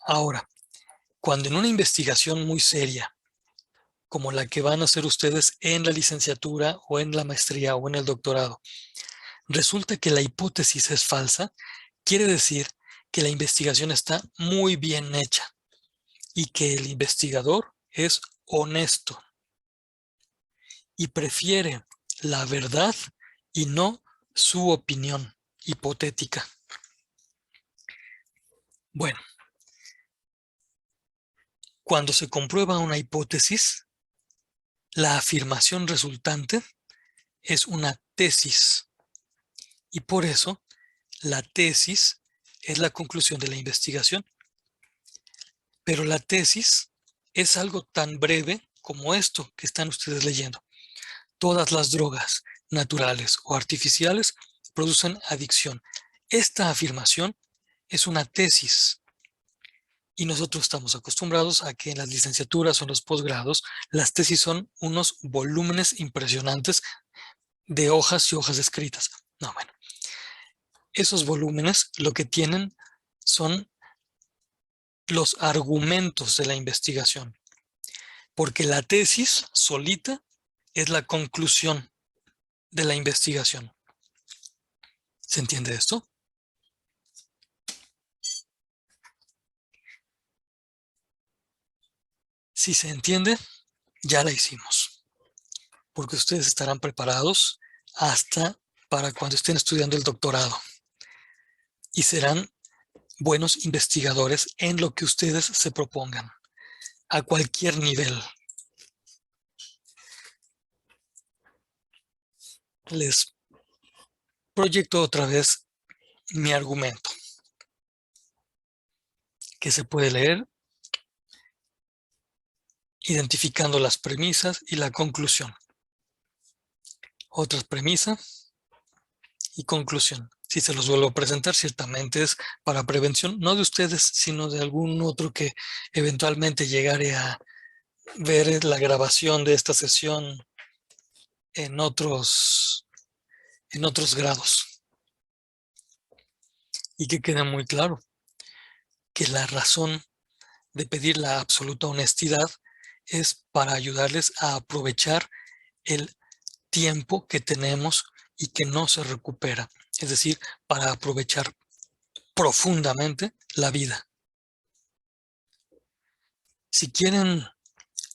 [SPEAKER 1] Ahora, cuando en una investigación muy seria, como la que van a hacer ustedes en la licenciatura o en la maestría o en el doctorado, resulta que la hipótesis es falsa, quiere decir que la investigación está muy bien hecha y que el investigador es honesto y prefiere la verdad y no su opinión hipotética. Bueno, cuando se comprueba una hipótesis, la afirmación resultante es una tesis y por eso la tesis es la conclusión de la investigación. Pero la tesis es algo tan breve como esto que están ustedes leyendo. Todas las drogas naturales o artificiales producen adicción. Esta afirmación es una tesis y nosotros estamos acostumbrados a que en las licenciaturas o en los posgrados las tesis son unos volúmenes impresionantes de hojas y hojas escritas. No, bueno, esos volúmenes lo que tienen son los argumentos de la investigación, porque la tesis solita es la conclusión de la investigación. ¿Se entiende esto? Si se entiende, ya la hicimos, porque ustedes estarán preparados hasta para cuando estén estudiando el doctorado y serán buenos investigadores en lo que ustedes se propongan, a cualquier nivel. Les proyecto otra vez mi argumento, que se puede leer identificando las premisas y la conclusión. Otra premisa y conclusión. Si se los vuelvo a presentar, ciertamente es para prevención, no de ustedes, sino de algún otro que eventualmente llegare a ver la grabación de esta sesión en otros grados. Y que quede muy claro que la razón de pedir la absoluta honestidad es para ayudarles a aprovechar el tiempo que tenemos y que no se recupera. Es decir, para aprovechar profundamente la vida. Si quieren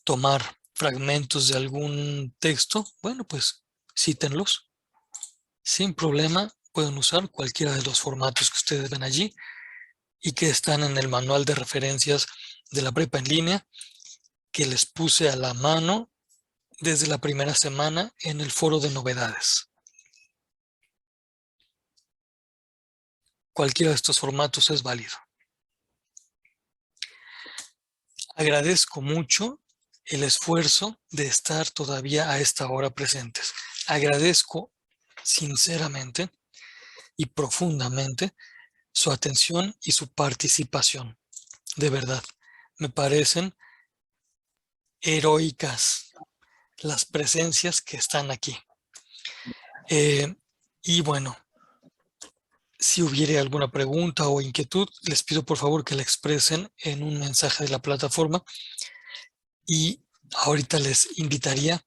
[SPEAKER 1] tomar fragmentos de algún texto, bueno, pues cítenlos sin problema, pueden usar cualquiera de los formatos que ustedes ven allí y que están en el manual de referencias de la prepa en línea que les puse a la mano desde la primera semana en el foro de novedades. Cualquiera de estos formatos es válido. Agradezco mucho el esfuerzo de estar todavía a esta hora presentes. Agradezco sinceramente y profundamente su atención y su participación. De verdad, me parecen heroicas las presencias que están aquí. Y bueno, si hubiera alguna pregunta o inquietud, les pido por favor que la expresen en un mensaje de la plataforma. Y ahorita les invitaría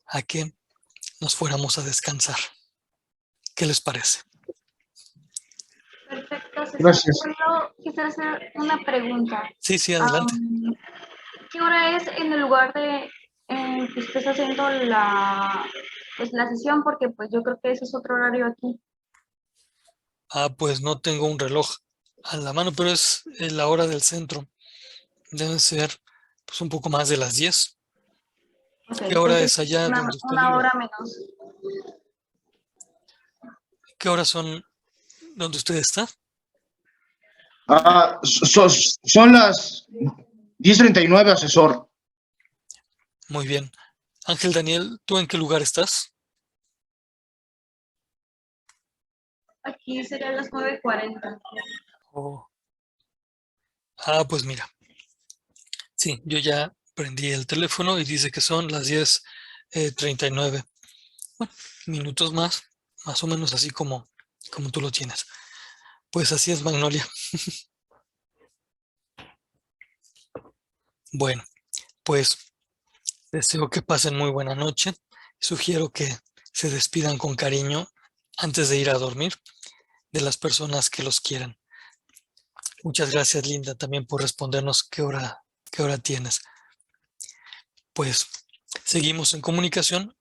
[SPEAKER 1] a que nos fuéramos a descansar. ¿Qué les parece?
[SPEAKER 5] Perfecto, César.
[SPEAKER 2] Gracias.
[SPEAKER 5] Solo quisiera hacer una pregunta.
[SPEAKER 1] Sí, adelante.
[SPEAKER 5] ¿Qué hora es en el lugar de que estés haciendo la sesión? Porque pues yo creo que ese es otro horario aquí.
[SPEAKER 1] Pues no tengo un reloj a la mano, pero es la hora del centro. Deben ser pues un poco más de las 10.
[SPEAKER 5] Okay,
[SPEAKER 1] ¿Qué hora
[SPEAKER 5] entonces,
[SPEAKER 1] es allá donde usted
[SPEAKER 5] una
[SPEAKER 1] vive?
[SPEAKER 5] hora menos.
[SPEAKER 1] ¿Qué horas son donde usted está?
[SPEAKER 2] Son las 10:39, asesor.
[SPEAKER 1] Muy bien. Ángel Daniel, ¿tú en qué lugar estás?
[SPEAKER 5] Aquí serían las 9:40.
[SPEAKER 1] Oh. Pues mira. Sí, yo ya prendí el teléfono y dice que son las 10:39. Bueno, minutos más o menos así como tú lo tienes. Pues así es, Magnolia. Bueno, pues deseo que pasen muy buena noche. Sugiero que se despidan con cariño antes de ir a dormir de las personas que los quieran. Muchas gracias, Linda, también por respondernos qué hora tienes. Pues seguimos en comunicación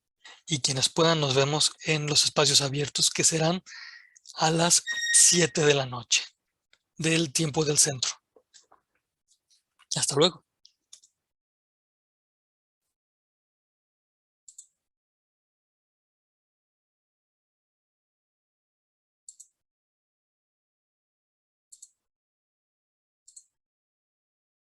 [SPEAKER 1] y quienes puedan nos vemos en los espacios abiertos que serán a las 7 de la noche del tiempo del centro. Hasta luego.